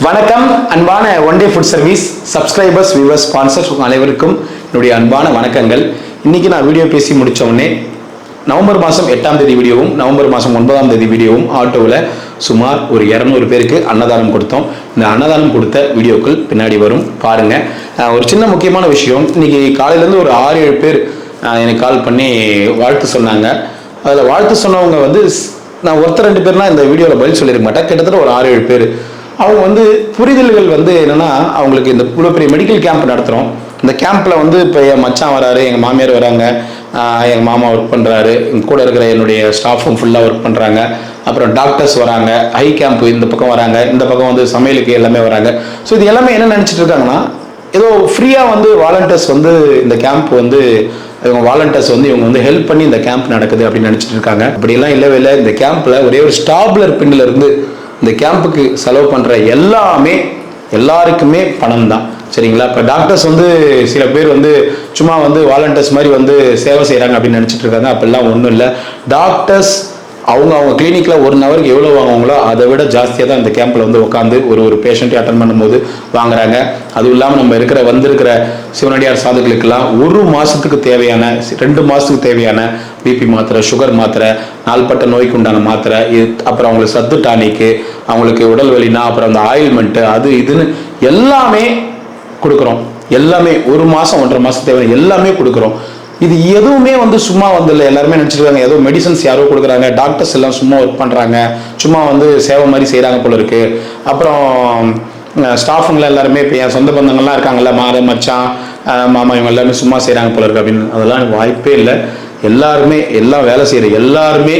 வணக்கம் அன்பான one day food service subscribers viewers sponsors அனைவருக்கும் என்னுடைய அன்பான வணக்கங்கள். இன்னைக்கு நான் வீடியோ பேசி முடிச்ச உடனே நவம்பர் மாதம் 8ஆம் தேதி வீடியோவும் நவம்பர் மாதம் 9ஆம் தேதி வீடியோவும் ஆட்டோவில் சுமார் ஒரு 200 பேருக்கு அன்னதானம் கொடுத்தோம். இந்த அன்னதானம் கொடுத்த வீடியோக்கள் பின்னாடி வரும் பாருங்க. ஒரு சின்ன முக்கியமான விஷயம், இன்னைக்கு காலையிலேருந்து ஒரு 6-7 பேர் எனக்கு கால் பண்ணி வாழ்த்து சொன்னாங்க. அதில் வாழ்த்து சொன்னவங்க வந்து நான் ஒருத்தர் 2 பேர்லாம் இந்த வீடியோவில் பதில் சொல்லியிருக்க மாட்டேன், கிட்டத்தட்ட ஒரு 6-7 பேர். அவங்க வந்து புரிதல்கள் வந்து என்னன்னா, அவங்களுக்கு இந்த இவ்வளோ பெரிய மெடிக்கல் கேம்ப் நடத்துகிறோம். இந்த கேம்பில் வந்து இப்போ என் மச்சான் வராரு, எங்கள் மாமியார் வராங்க, எங்கள் மாமா ஒர்க் பண்ணுறாரு, எங்கள் கூட இருக்கிற என்னுடைய ஸ்டாஃபும் ஃபுல்லாக ஒர்க் பண்ணுறாங்க, அப்புறம் டாக்டர்ஸ் வராங்க, ஹை கேம்ப் இந்த பக்கம் வராங்க, இந்த பக்கம் வந்து சமையலுக்கு எல்லாமே வராங்க. ஸோ இது எல்லாமே என்ன நினச்சிட்டு இருக்காங்கன்னா, ஏதோ ஃப்ரீயாக வந்து வாலண்டியர்ஸ் வந்து இந்த கேம்ப் வந்து இவங்க வாலண்டியர்ஸ் வந்து இவங்க வந்து ஹெல்ப் பண்ணி இந்த கேம்ப் நடக்குது அப்படின்னு நினச்சிட்டு இருக்காங்க. அப்படிலாம் இல்லவே இல்லை. இந்த கேம்பில் ஒரே ஒரு ஸ்டாப்லர் பின்னில் இருந்து இந்த கேம்புக்கு செலவு பண்ணுற எல்லாருக்குமே பணம் தான், சரிங்களா? இப்போ டாக்டர்ஸ் வந்து சில பேர் வந்து சும்மா வந்து வாலண்டியர்ஸ் மாதிரி வந்து சேவை செய்கிறாங்க அப்படின்னு நினச்சிட்டு இருக்காங்க. அப்படிலாம் ஒன்றும் இல்லை. டாக்டர்ஸ் அவங்க கிளினிக்கில் 1 ஹவருக்கு எவ்வளோ வாங்குவாங்களோ அதை விட ஜாஸ்தியாக தான் இந்த கேம்பில் வந்து உட்காந்து ஒரு பேஷண்ட்டை அட்டன் பண்ணும்போது வாங்குறாங்க. அதுவும் இல்லாமல் நம்ம வந்திருக்கிற சிவனடியார் சாதுகளுக்கெல்லாம் 1 மாதத்துக்கு தேவையான 2 மாதத்துக்கு தேவையான பிபி மாத்திரை, சுகர் மாத்திரை, நாள்பட்ட நோய்க்கு உண்டான மாத்திரை, அப்புறம் அவங்களுக்கு சத்து டானிக்கு, அவங்களுக்கு உடல் வலினா, அப்புறம் அந்த ஆயில்மெண்ட்டு, அது இதுன்னு எல்லாமே கொடுக்குறோம். எல்லாமே 1 மாதம் 1.5 மாதத்துக்கு தேவையான எல்லாமே கொடுக்குறோம். இது எதுவுமே வந்து சும்மா வந்து இல்லை. எல்லாருமே நினச்சிருக்காங்க ஏதோ மெடிசன்ஸ் யாரோ கொடுக்குறாங்க, டாக்டர்ஸ் எல்லாம் சும்மா ஒர்க் பண்ணுறாங்க, சும்மா வந்து சேவை மாதிரி செய்கிறாங்க போல இருக்கு. அப்புறம் ஸ்டாஃபுங்களாம் எல்லாருமே இப்போ என் சொந்த பந்தங்கள்லாம் இருக்காங்கல்ல, மச்சான், மாமா, இவங்க எல்லாருமே சும்மா செய்கிறாங்க போல இருக்கு அப்படின்னு. அதெல்லாம் வாய்ப்பே இல்லை. எல்லாருமே எல்லாம் வேலை செய்கிற எல்லாருமே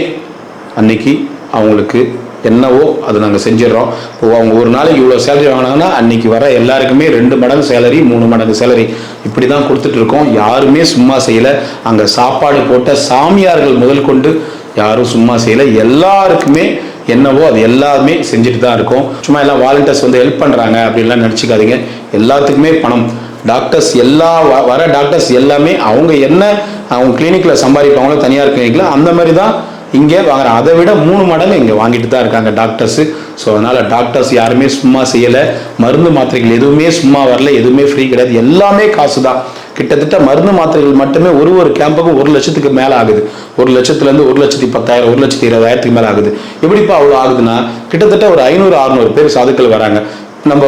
அன்னைக்கு அவங்களுக்கு என்னவோ அதை நாங்கள் செஞ்சிடறோம். இப்போ அவங்க ஒரு நாளைக்கு இவ்வளோ சேலரி வாங்கினாங்கன்னா அன்னைக்கு வர எல்லாருக்குமே 2 மடங்கு சேலரி, 3 மடங்கு சேலரி, இப்படி தான் கொடுத்துட்டு இருக்கோம். யாருமே சும்மா செய்யலை. அங்கே சாப்பாடு போட்ட சாமியார்கள் முதல் கொண்டு யாரும் சும்மா செய்யலை. எல்லாருக்குமே என்னவோ அது எல்லாமே செஞ்சுட்டு தான் இருக்கோம். சும்மா எல்லாம் வாலண்டியர்ஸ் வந்து ஹெல்ப் பண்ணுறாங்க அப்படின்லாம் நினச்சிக்காதீங்க. எல்லாத்துக்குமே பணம். டாக்டர்ஸ் வர டாக்டர்ஸ் எல்லாமே அவங்க கிளினிக்கில் சம்பாதிப்பாங்களோ தனியார் கிளினிக்கில் அந்த மாதிரி தான் இங்கே வாங்குறாங்க. அதை விட 3 மடங்கு இங்கே வாங்கிட்டு தான் இருக்காங்க டாக்டர்ஸு. ஸோ அதனால் டாக்டர்ஸ் யாருமே சும்மா செய்யலை. மருந்து மாத்திரைகள் எதுவுமே சும்மா வரல, எதுவுமே ஃப்ரீ கிடையாது, எல்லாமே காசு தான். கிட்டத்தட்ட மருந்து மாத்திரைகள் மட்டுமே ஒரு கேம்புக்கும் 1 லட்சத்துக்கு மேலே ஆகுது. 1 லட்சத்துலேருந்து 1,10,000 1,20,000 மேலே ஆகுது. எப்படிப்பா அவ்வளோ ஆகுதுன்னா, கிட்டத்தட்ட ஒரு 500-600 பேர் சாதுக்கள் வராங்க. நம்ம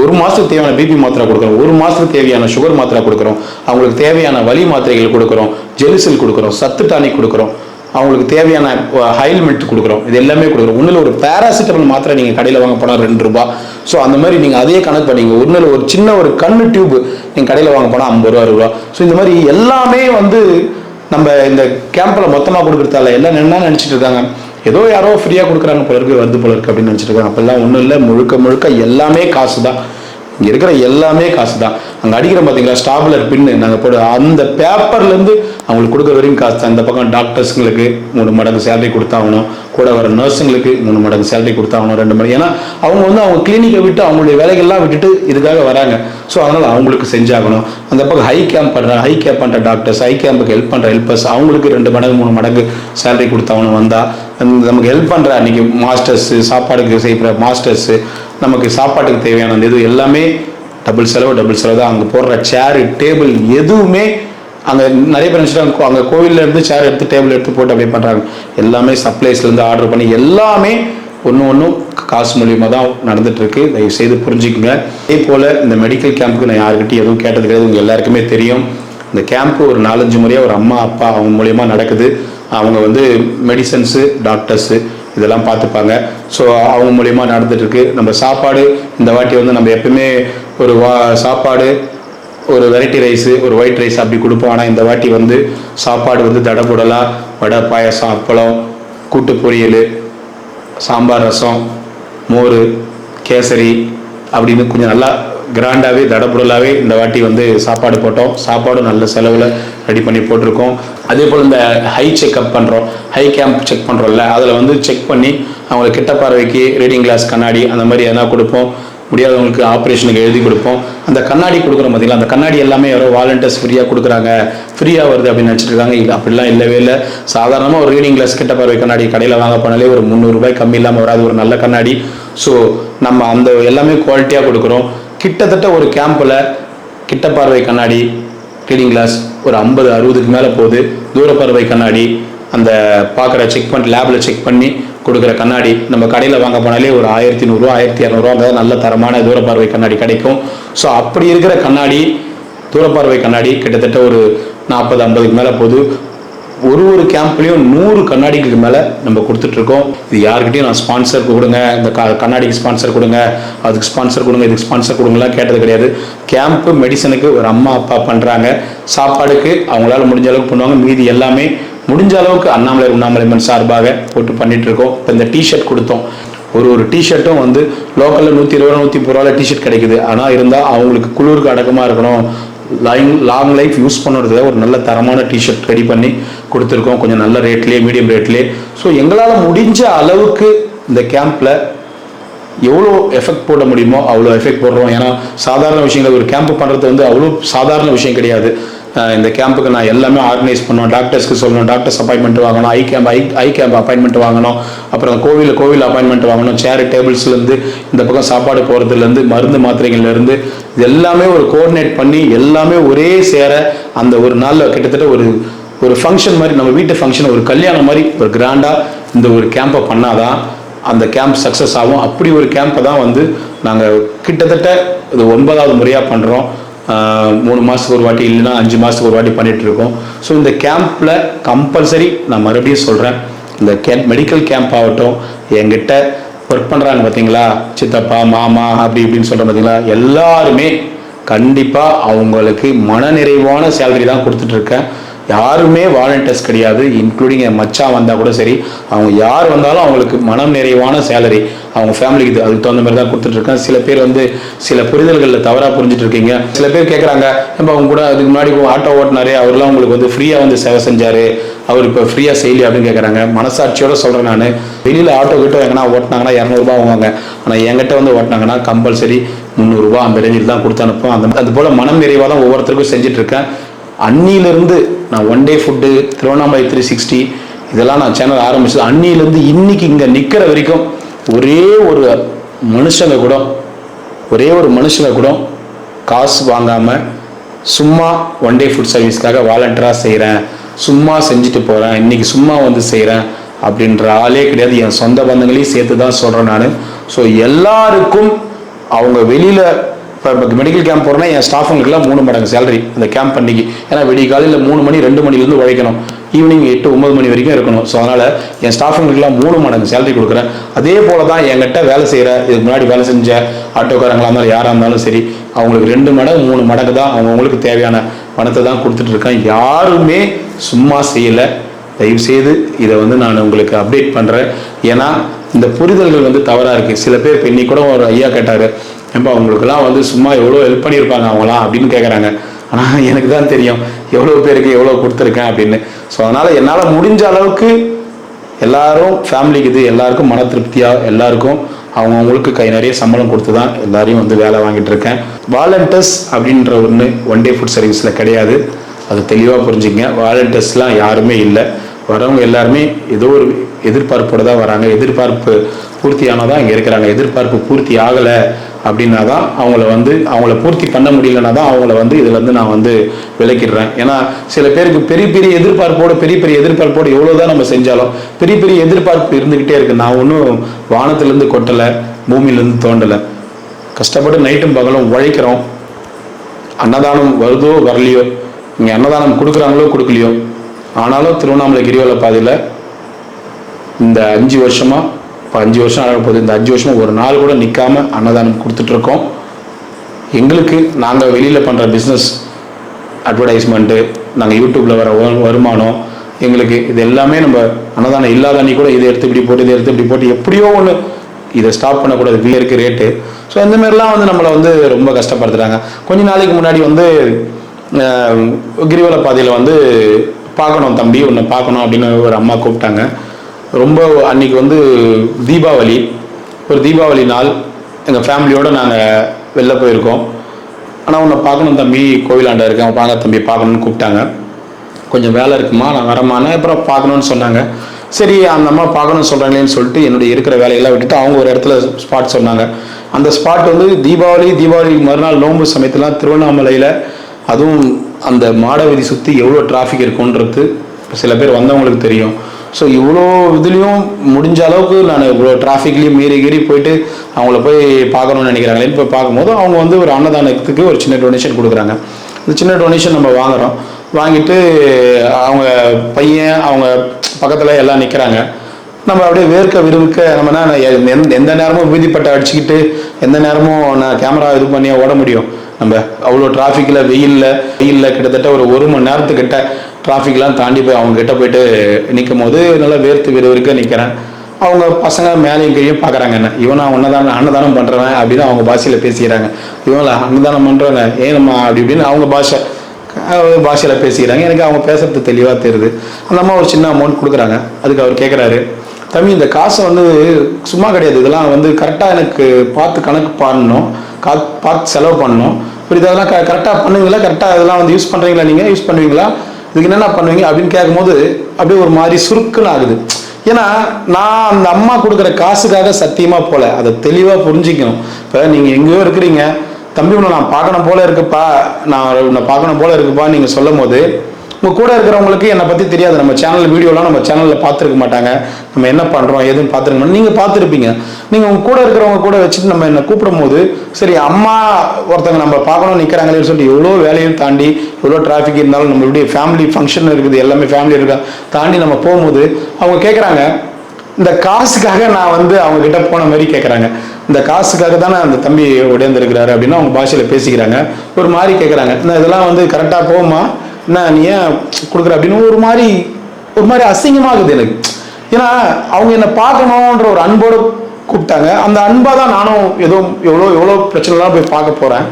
ஒரு மாதத்துக்கு தேவையான பிபி மாத்திரை கொடுக்குறோம், 1 மாதத்துக்கு தேவையான சுகர் மாத்திரை கொடுக்குறோம், அவங்களுக்கு தேவையான வலி மாத்திரைகள் கொடுக்குறோம், ஜெலிசில் கொடுக்குறோம், சத்து டானிக் கொடுக்குறோம், அவங்களுக்கு தேவையான ஆயில்மெண்ட் கொடுக்குறோம். இது எல்லாமே கொடுக்குறோம். ஒன்றில் ஒரு பேராசிட்டமல் மாத்திரை நீங்கள் கடையில் வாங்க போனால் 2 ரூபா. ஸோ அந்த மாதிரி நீங்கள் அதே கணக்கு பண்ணிங்க. ஒன்றில் ஒரு சின்ன ஒரு கண்ணு டியூப் நீங்கள் கடையில் வாங்க போனால் 50 ரூபா. ஸோ இந்த மாதிரி எல்லாமே வந்து நம்ம இந்த கேம்பில் மொத்தமாக கொடுக்குறதால எல்லாம் என்ன நினச்சிட்டு இருக்காங்க, ஏதோ யாரோ ஃப்ரீயாக கொடுக்குறாங்க போல இருக்கு, வருது போல இருக்கு அப்படின்னு நினச்சிட்டு இருக்காங்க. அப்பெல்லாம் ஒன்றும் இல்லை. முழுக்க எல்லாமே காசு தான். இங்கே இருக்கிற எல்லாமே காசு தான். அங்கே அடிக்கிற பார்த்தீங்களா ஸ்டாப்லர் பின்னு நாங்கள் போடு, அந்த பேப்பர்லேருந்து அவங்களுக்கு கொடுக்குற வரைக்கும் காசு தான். இந்த பக்கம் டாக்டர்ஸுங்களுக்கு 3 மடங்கு சேலரி கொடுத்தாகணும், கூட வர நர்ஸுங்களுக்கு 3 மடங்கு சேலரி கொடுத்தாகணும், 2 மடங்கு. ஏன்னா அவங்க வந்து அவங்க கிளினிக்கை விட்டு அவங்களுடைய வேலைகள்லாம் விட்டுட்டு இதுக்காக வராங்க. ஸோ அதனால் அவங்களுக்கு செஞ்சாகணும். அந்த பக்கம் ஹை கேம்ப் பண்ணுற டாக்டர்ஸ், ஹை கேம்புக்கு ஹெல்ப் பண்ணுற ஹெல்பர்ஸ், அவங்களுக்கு 2 மடங்கு 3 மடங்கு சேலரி கொடுத்தாகணும். வந்தால் நமக்கு ஹெல்ப் பண்ணுற அன்றைக்கி மாஸ்டர்ஸு, சாப்பாடுக்கு செய்கிற மாஸ்டர்ஸு, நமக்கு சாப்பாட்டுக்கு தேவையான இது எல்லாமே டபுள் செலவு தான். அங்கே போடுற சேரு, டேபிள் எதுவுமே அங்கே நிறைய பேர் நினச்சிட்டு அங்கே கோவிலில் இருந்து சேர் எடுத்து டேபிள் எடுத்து போட்டு அப்படியே பண்ணுறாங்க. எல்லாமே சப்ளைஸ்லேருந்து ஆர்டர் பண்ணி எல்லாமே ஒன்றும் காசு மூலியமாக தான் நடந்துகிட்ருக்கு. தயவு செய்து புரிஞ்சுக்குங்க. அதே போல் இந்த மெடிக்கல் கேம்புக்கு நான் யாருக்கிட்டையும் எதுவும் கேட்டது கிடையாது. உங்கள் எல்லாருக்குமே தெரியும். இந்த கேம்ப்பு ஒரு 4-5 முறையாக ஒரு அம்மா அப்பா அவங்க மூலியமாக நடக்குது. அவங்க வந்து மெடிசன்ஸு, டாக்டர்ஸு இதெல்லாம் பார்த்துப்பாங்க. ஸோ அவங்க மூலியமாக நடந்துகிட்ருக்கு. நம்ம சாப்பாடு இந்த வாட்டி வந்து நம்ம எப்பவுமே ஒரு சாப்பாடு, ஒரு வெரைட்டி ரைஸு, ஒரு ஒயிட் ரைஸ் அப்படி கொடுப்போம். ஆனால் இந்த வாட்டி வந்து சாப்பாடு வந்து தடபுடலாக வடை, பாயசம், அப்பளம், கூட்டு பொரியல், சாம்பார், ரசம், மோர், கேசரி அப்படின்னு கொஞ்சம் நல்லா கிராண்டாகவே தடபுடலாகவே இந்த வாட்டி வந்து சாப்பாடு போட்டோம். சாப்பாடும் நல்ல செலவில் ரெடி பண்ணி போட்டிருக்கோம். அதே போல் இந்த ஹை செக்அப் பண்ணுறோம், ஹை கேம்ப் செக் பண்ணுறோம்ல, அதில் வந்து செக் பண்ணி அவங்களுக்கு கிட்ட பார்வைக்கு ரீடிங் கிளாஸ், கண்ணாடி அந்த மாதிரி எதனா கொடுப்போம். முடியாதவங்களுக்கு ஆப்ரேஷனுக்கு எழுதி கொடுப்போம். அந்த கண்ணாடி கொடுக்குற பார்த்தீங்களா, அந்த கண்ணாடி எல்லாமே யாரோ வாலண்டியர்ஸ் ஃப்ரீயாக கொடுக்குறாங்க, ஃப்ரீயாக வருது அப்படின்னு நினச்சிட்டு இருக்காங்க. இல்லை, அப்படிலாம் இல்லவே இல்லை. சாதாரணமாக ஒரு ரீடிங் கிளாஸ் கிட்ட பார்வை கண்ணாடி கடையில் வாங்க போனாலே ஒரு 300 ரூபாய் கம்மி இல்லாமல் வராது, ஒரு நல்ல கண்ணாடி. ஸோ நம்ம அந்த எல்லாமே குவாலிட்டியாக கொடுக்குறோம். கிட்டத்தட்ட ஒரு கேம்பில் கிட்ட பார்வை கண்ணாடி ரீடிங் கிளாஸ் ஒரு 50-60க்கு மேலே போகுது. தூர பார்வை கண்ணாடி அந்த பார்க்குற செக் பண்ணி லேபில் செக் பண்ணி கொடுக்குற கண்ணாடி நம்ம கடையில் வாங்க போனாலே ஒரு 1100 1200 நல்ல தரமான தூர பார்வை கண்ணாடி கிடைக்கும். ஸோ அப்படி இருக்கிற கண்ணாடி தூர பார்வை கண்ணாடி கிட்டத்தட்ட ஒரு 40-50க்கு மேலே போகுது. ஒரு கேம்ப்லேயும் 100 கண்ணாடிக்கு மேலே நம்ம கொடுத்துட்ருக்கோம். இது யாருக்கிட்டையும் நான் ஸ்பான்சர் கொடுங்க, இந்த கண்ணாடிக்கு ஸ்பான்சர் கொடுங்க, அதுக்கு ஸ்பான்சர் கொடுங்க, இதுக்கு ஸ்பான்சர் கொடுங்கலாம் கேட்டது கிடையாது. கேம்ப்பு மெடிசனுக்கு ஒரு அம்மா அப்பா பண்ணுறாங்க, சாப்பாடுக்கு அவங்களால முடிஞ்ச அளவுக்கு பண்ணுவாங்க. மீதி எல்லாமே முடிஞ்ச அளவுக்கு உண்ணாமலைமன் சார்பாக போட்டு பண்ணிட்டு இருக்கோம். இப்போ இந்த டிஷர்ட் கொடுத்தோம். ஒரு டிஷர்ட்டும் வந்து லோக்கலில் 120-130 டிஷர்ட் கிடைக்குது. ஆனால் இருந்தால் அவங்களுக்கு குளிருக்கு அடக்கமாக இருக்கணும், லாங் லைஃப் யூஸ் பண்ணுறது ஒரு நல்ல தரமான டிஷர்ட் ரெடி பண்ணி கொடுத்துருக்கோம். கொஞ்சம் நல்ல ரேட்லேயே, மீடியம் ரேட்லேயே. ஸோ எங்களால் முடிஞ்ச அளவுக்கு இந்த கேம்பில் எவ்வளோ எஃபெக்ட் போட முடியுமோ அவ்வளோ எஃபெக்ட் போடுறோம். ஏன்னா சாதாரண விஷயங்கள் ஒரு கேம்ப் பண்ணுறது வந்து அவ்வளோ சாதாரண விஷயம் கிடையாது. இந்த கேம்புக்கு நான் எல்லாமே ஆர்கனைஸ் பண்ணோம். டாக்டர்ஸ்க்கு சொல்லணும், டாக்டர்ஸ் அப்பாயின்மெண்ட் வாங்கணும், ஐ கேம்ப் அப்பாயின்மெண்ட் வாங்கணும், அப்புறம் கோவில் அப்பாயின்மெண்ட் வாங்கணும், சேர் டேபிள்ஸ்லேருந்து இந்த பக்கம் சாப்பாடு போகிறதுலேருந்து மருந்து மாத்திரைகள்லேருந்து இது எல்லாமே ஒரு கோஆர்டினேட் பண்ணி எல்லாமே ஒரே சேர அந்த ஒரு நாளில் கிட்டத்தட்ட ஒரு ஃபங்க்ஷன் மாதிரி, நம்ம வீட்டு ஃபங்க்ஷன் ஒரு கல்யாணம் மாதிரி ஒரு கிராண்டாக இந்த ஒரு கேம்பை பண்ணாதான் அந்த கேம்ப் சக்ஸஸ் ஆகும். அப்படி ஒரு கேம்பை தான் வந்து நாங்கள் கிட்டத்தட்ட இது 9வது முறையாக பண்ணுறோம். 3 மாதத்துக்கு ஒரு வாட்டி இல்லைன்னா 5 மாதத்துக்கு ஒரு வாட்டி பண்ணிட்டு இருக்கோம். ஸோ இந்த கேம்பில் கம்பல்சரி நான் மறுபடியும் சொல்கிறேன், இந்த மெடிக்கல் கேம்ப் ஆகட்டும், என்கிட்ட ஒர்க் பண்ணுறாங்க பார்த்தீங்களா, சித்தப்பா மாமா அப்படி இப்படின்னு சொல்கிறேன் பார்த்தீங்களா, எல்லாருமே கண்டிப்பாக அவங்களுக்கு மனநிறைவான சேலரி தான் கொடுத்துட்ருக்கேன். யாருமே வாலண்டியர்ஸ் கிடையாது, இன்க்ளூடிங் என் மச்சான் வந்தால் கூட சரி, அவங்க யார் வந்தாலும் அவங்களுக்கு மனம் நிறைவான சேலரி அவங்க ஃபேமிலிக்கு அதுக்கு தகுந்த மாதிரி தான் கொடுத்துட்ருக்கேன். சில பேர் வந்து சில புரிதல்களில் தவறாக புரிஞ்சுட்டு இருக்கீங்க. சில பேர் கேட்குறாங்க, இப்போ அவங்க கூட அதுக்கு முன்னாடி ஆட்டோ ஓட்டினாரு, அவர்லாம் உங்களுக்கு வந்து ஃப்ரீயாக வந்து சேவை செஞ்சார், அவர் இப்போ ஃப்ரீயாக செய்யலையே அப்படின்னு கேட்குறாங்க. மனசாட்சியோடு சொல்கிறேன், நான் வெளியில் ஆட்டோ கிட்ட எங்கன்னா ஓட்டினாங்கன்னா 200 ரூபா வாங்குவாங்க, ஆனால் என்கிட்ட வந்து ஓட்டினாங்கன்னா கம்பல்சரி 300 ரூபா அந்த ரேஞ்சில் தான் கொடுத்து அனுப்போம். அது போல் மனம் நிறைவாக தான் ஒவ்வொருத்தருக்கும் செஞ்சிட்ருக்கேன். அன்னியிலிருந்து நான் ஒன் டே ஃபுட்டு, திருவண்ணாமலை 360 இதெல்லாம் நான் சேனல் ஆரம்பிச்சது. அன்னியிலேருந்து இன்னைக்கு இங்கே நிற்கிற வரைக்கும் ஒரே ஒரு மனுஷங்க கூட காசு வாங்காமல் சும்மா ஒன் டே ஃபுட் சர்வீஸ்க்காக வாலண்டியராக செய்கிறேன், சும்மா செஞ்சுட்டு போகிறேன், இன்னைக்கு சும்மா வந்து செய்கிறேன் அப்படின்ற ஆளே கிடையாது. என் சொந்த பந்தங்களையும் சேர்த்து தான் சொல்கிறேன் நான். ஸோ எல்லாருக்கும் அவங்க வெளியில் இப்போ மெடிக்கல் கேம்ப் போகிறேன்னா என் ஸ்டாஃபுங்களுக்குலாம் 3 மடங்கு சேலரி அந்த கேம்ப் பண்ணிக்கு. ஏன்னா விடிய காலையில் 3 மணி 2 மணிலேருந்து உழைக்கணும், ஈவினிங் 8-9 மணி வரைக்கும் இருக்கணும். ஸோ அதனால் என் ஸ்டாஃபுங்களுக்குலாம் 3 மடங்கு சேலரி கொடுக்குறேன். அதே போல் தான் என்கிட்ட வேலை செய்கிற, இதுக்கு முன்னாடி வேலை செஞ்ச ஆட்டோக்காரங்களாக இருந்தாலும் யாராக இருந்தாலும் சரி, அவங்களுக்கு 2 மடங்கு 3 மடங்கு தான் அவங்களுக்கு தேவையான பணத்தை தான் கொடுத்துட்ருக்கேன். யாருமே சும்மா செய்யலை. தயவுசெய்து இதை வந்து நான் உங்களுக்கு அப்டேட் பண்ணுறேன். ஏன்னா இந்த புரிதல்கள் வந்து தவறாக இருக்குது. சில பேர் இப்போ இன்னைக்கு கூட ஒரு ஐயா கேட்டார், ஏன்பா அவங்களுக்குலாம் வந்து சும்மா எவ்வளோ ஹெல்ப் பண்ணியிருப்பாங்க அவங்களாம் அப்படின்னு கேட்குறாங்க. ஆனால் எனக்கு தான் தெரியும் எவ்வளோ பேருக்கு எவ்வளோ கொடுத்துருக்கேன் அப்படின்னு. ஸோ அதனால் என்னால் முடிஞ்ச அளவுக்கு எல்லாரும் ஃபேமிலிக்கு இது எல்லாருக்கும் மன திருப்தியாக எல்லாருக்கும் அவங்கவுங்களுக்கு கை நிறைய சம்பளம் கொடுத்து தான் எல்லாரையும் வந்து வேலை வாங்கிட்டு இருக்கேன். வாலண்டியர்ஸ் அப்படின்ற ஒன் டே ஃபுட் சர்வீஸில் கிடையாது, அது தெளிவாக புரிஞ்சுங்க. வாலண்டியர்ஸ்லாம் யாருமே இல்லை. வரவங்க எல்லாருமே ஏதோ ஒரு எதிர்பார்ப்போடு தான் வராங்க. எதிர்பார்ப்பு பூர்த்தியானால் தான் இங்கே இருக்கிறாங்க. எதிர்பார்ப்பு பூர்த்தி ஆகலை அப்படின்னா தான் அவங்கள பூர்த்தி பண்ண முடியலன்னா தான் அவங்கள வந்து இதில் வந்து நான் வந்து விளக்கிடுறேன். ஏன்னா சில பேருக்கு பெரிய எதிர்பார்ப்போடு எவ்வளோ தான் நம்ம செஞ்சாலும் பெரிய எதிர்பார்ப்பு இருந்துக்கிட்டே இருக்குது. நான் ஒன்றும் வானத்துலேருந்து கொட்டலை, பூமியிலேருந்து தோண்டலை. கஷ்டப்பட்டு நைட்டும் பகலும் உழைக்கிறோம். அன்னதானம் வருதோ வரலையோ, இங்கே அன்னதானம் கொடுக்குறாங்களோ கொடுக்கலையோ, ஆனாலும் திருவண்ணாமலை கிரிவல பாதையில் இந்த 5 வருஷமாக, இப்போ 5 வருஷம் ஆக போகுது, இந்த 5 வருஷமாக ஒரு நாள் கூட நிற்காமல் அன்னதானம் கொடுத்துட்ருக்கோம். எங்களுக்கு நாங்கள் வெளியில் பண்ணுற பிஸ்னஸ் அட்வர்டைஸ்மெண்ட்டு, நாங்கள் யூடியூப்பில் வர வருமானம், எங்களுக்கு இது எல்லாமே நம்ம அன்னதானம் இல்லாத அன்றைக்கி கூட இதை எடுத்து இப்படி போட்டு எப்படியோ ஒன்று இதை ஸ்டாப் பண்ணக்கூடாது, வீருக்கு ரேட்டு. ஸோ இந்தமாரிலாம் வந்து நம்மளை வந்து ரொம்ப கஷ்டப்படுத்துகிறாங்க. கொஞ்ச நாளைக்கு முன்னாடி வந்து கிரிவல பாதையில் வந்து பார்க்கணும் தம்பி, உன்னை பார்க்கணும் அப்படின்னு ஒரு அம்மா கூப்பிட்டாங்க. ரொம்ப அன்றைக்கி வந்து தீபாவளி நாள் எங்கள் ஃபேமிலியோடு நாங்கள் வெளில போயிருக்கோம். ஆனால் உன்னை பார்க்கணும் தம்பி, கோவிலாண்டா இருக்கேன், வாங்க தம்பி பார்க்கணுன்னு கூப்பிட்டாங்க. கொஞ்சம் வேலை இருக்குமா, நான் வரமானேன். அப்புறம் பார்க்கணுன்னு சொன்னாங்க. சரி அந்த அம்மா பார்க்கணும்னு சொல்கிறாங்களேன்னு சொல்லிட்டு என்னுடைய இருக்கிற வேலையெல்லாம் விட்டுட்டு அவங்க ஒரு இடத்துல ஸ்பாட் சொன்னாங்க. அந்த ஸ்பாட் வந்து தீபாவளி மறுநாள் நோன்பு சமயத்துலாம் திருவண்ணாமலையில், அதுவும் அந்த மாடவீதி சுற்றி எவ்வளோ டிராஃபிக் இருக்குன்றது சில பேர் வந்தவங்களுக்கு தெரியும். ஸோ இவ்வளோ இதுலேயும் முடிஞ்ச அளவுக்கு நான் இவ்வளோ டிராஃபிக்லேயும் மீறி போயிட்டு அவங்கள போய் பார்க்கணும்னு நினைக்கிறாங்களேன்னு போய் பார்க்கும்போது அவங்க வந்து ஒரு அன்னதானத்துக்கு ஒரு சின்ன டொனேஷன் கொடுக்குறாங்க. இந்த சின்ன டொனேஷன் நம்ம வாங்குகிறோம். வாங்கிட்டு அவங்க பையன் அவங்க பக்கத்தில் எல்லாம் நிற்கிறாங்க. நம்ம அப்படியே விறுவிற்க நம்ம எந்த நேரமும் வீதிப்பட்டை அடிச்சுக்கிட்டு எந்த நேரமும் நான் கேமரா இது பண்ணி ஓட முடியும்? நம்ம அவ்வளோ டிராஃபிக்கில் வெயிலில் கிட்டத்தட்ட ஒரு மணி நேரத்துக்கிட்ட டிராஃபிக்லாம் தாண்டி போய் அவங்க கிட்ட போயிட்டு நிற்கும் போது நல்லா விறுவிறுக்க நிற்கிறேன். அவங்க பசங்க மேலேயும் கீழே பார்க்குறாங்க, என்ன இவனா அன்னதானம் பண்ணுறவன் அப்படின்னு அவங்க பாஷையில் பேசிக்கிறாங்க. இவங்கள அன்னதானம் பண்ணுறவங்க ஏனம்மா அப்படி இப்படின்னு அவங்க பாஷையில் பேசிக்கிறாங்க. எனக்கு அவங்க பேசுறது தெளிவாக தெரியுது. அந்த அம்மா ஒரு சின்ன அமௌண்ட் கொடுக்குறாங்க. அதுக்கு அவர் கேட்குறாரு, தம்பி இந்த காசை வந்து சும்மா கிடையாது, இதெல்லாம் வந்து கரெக்டாக எனக்கு பார்த்து கணக்கு பண்ணணும், பார்த்து செலவு பண்ணணும், இப்போ இதெல்லாம் கரெக்டாக பண்ணுவீங்களா, கரெக்டாக இதெல்லாம் வந்து யூஸ் பண்ணுறீங்களா, நீங்கள் யூஸ் பண்ணுவீங்களா, இதுக்கு என்னென்ன பண்ணுவீங்க அப்படின்னு கேட்கும்போது அப்படியே ஒரு மாதிரி சுருக்குன்னு ஆகுது. ஏன்னா நான் அந்த அம்மா கொடுக்குற காசுக்காக சத்தியமாக போல, அதை தெளிவாக புரிஞ்சிக்கணும். இப்போ நீங்கள் எங்கேயோ இருக்கிறீங்க, தம்பி உன்னை நான் பார்க்கணும் போல இருக்குப்பா, நான் உன்னை பார்க்கணும் போல இருக்குப்பா நீங்கள் சொல்லும் போது உங்கள் கூட இருக்கிறவங்களுக்கு என்னை பற்றி தெரியாது. நம்ம சேனல் வீடியோலாம் நம்ம சேனலில் பார்த்துருக்க மாட்டாங்க, நம்ம என்ன பண்ணுறோம் எதுன்னு பார்த்துருக்க நீங்கள் பார்த்துருப்பீங்க. நீங்கள் உங்கள் கூட இருக்கிறவங்க கூட வச்சுட்டு நம்ம என்னை கூப்பிடும் போது சரி அம்மா ஒருத்தங்க நம்ம பார்க்கணும் நிற்கிறாங்களேன்னு சொல்லிட்டு எவ்வளோ வேலையும் தாண்டி எவ்வளோ டிராஃபிக் இருந்தாலும் நம்மளுடைய ஃபேமிலி ஃபங்க்ஷன் இருக்குது, எல்லாமே ஃபேமிலி இருக்கா தாண்டி நம்ம போகும்போது அவங்க கேட்குறாங்க, இந்த காசுக்காக நான் வந்து அவங்க கிட்ட போன மாதிரி கேட்குறாங்க. இந்த காசுக்காக தானே அந்த தம்பி உடையந்திருக்கிறாரு அப்படின்னு அவங்க பாஷையில் பேசிக்கிறாங்க. ஒரு மாதிரி கேட்குறாங்க, இதெல்லாம் வந்து கரெக்டாக போகுமா, என்ன நீ ஏன் கொடுக்குற அப்படின்னு ஒரு மாதிரி அசிங்கமாகுது எனக்கு. ஏன்னா அவங்க என்னை பார்க்கணுன்ற ஒரு அன்போடு கூப்பிட்டாங்க. அந்த அன்பாக தான் நானும் எவ்வளோ பிரச்சனைலாம் போய் பார்க்க போகிறேன்.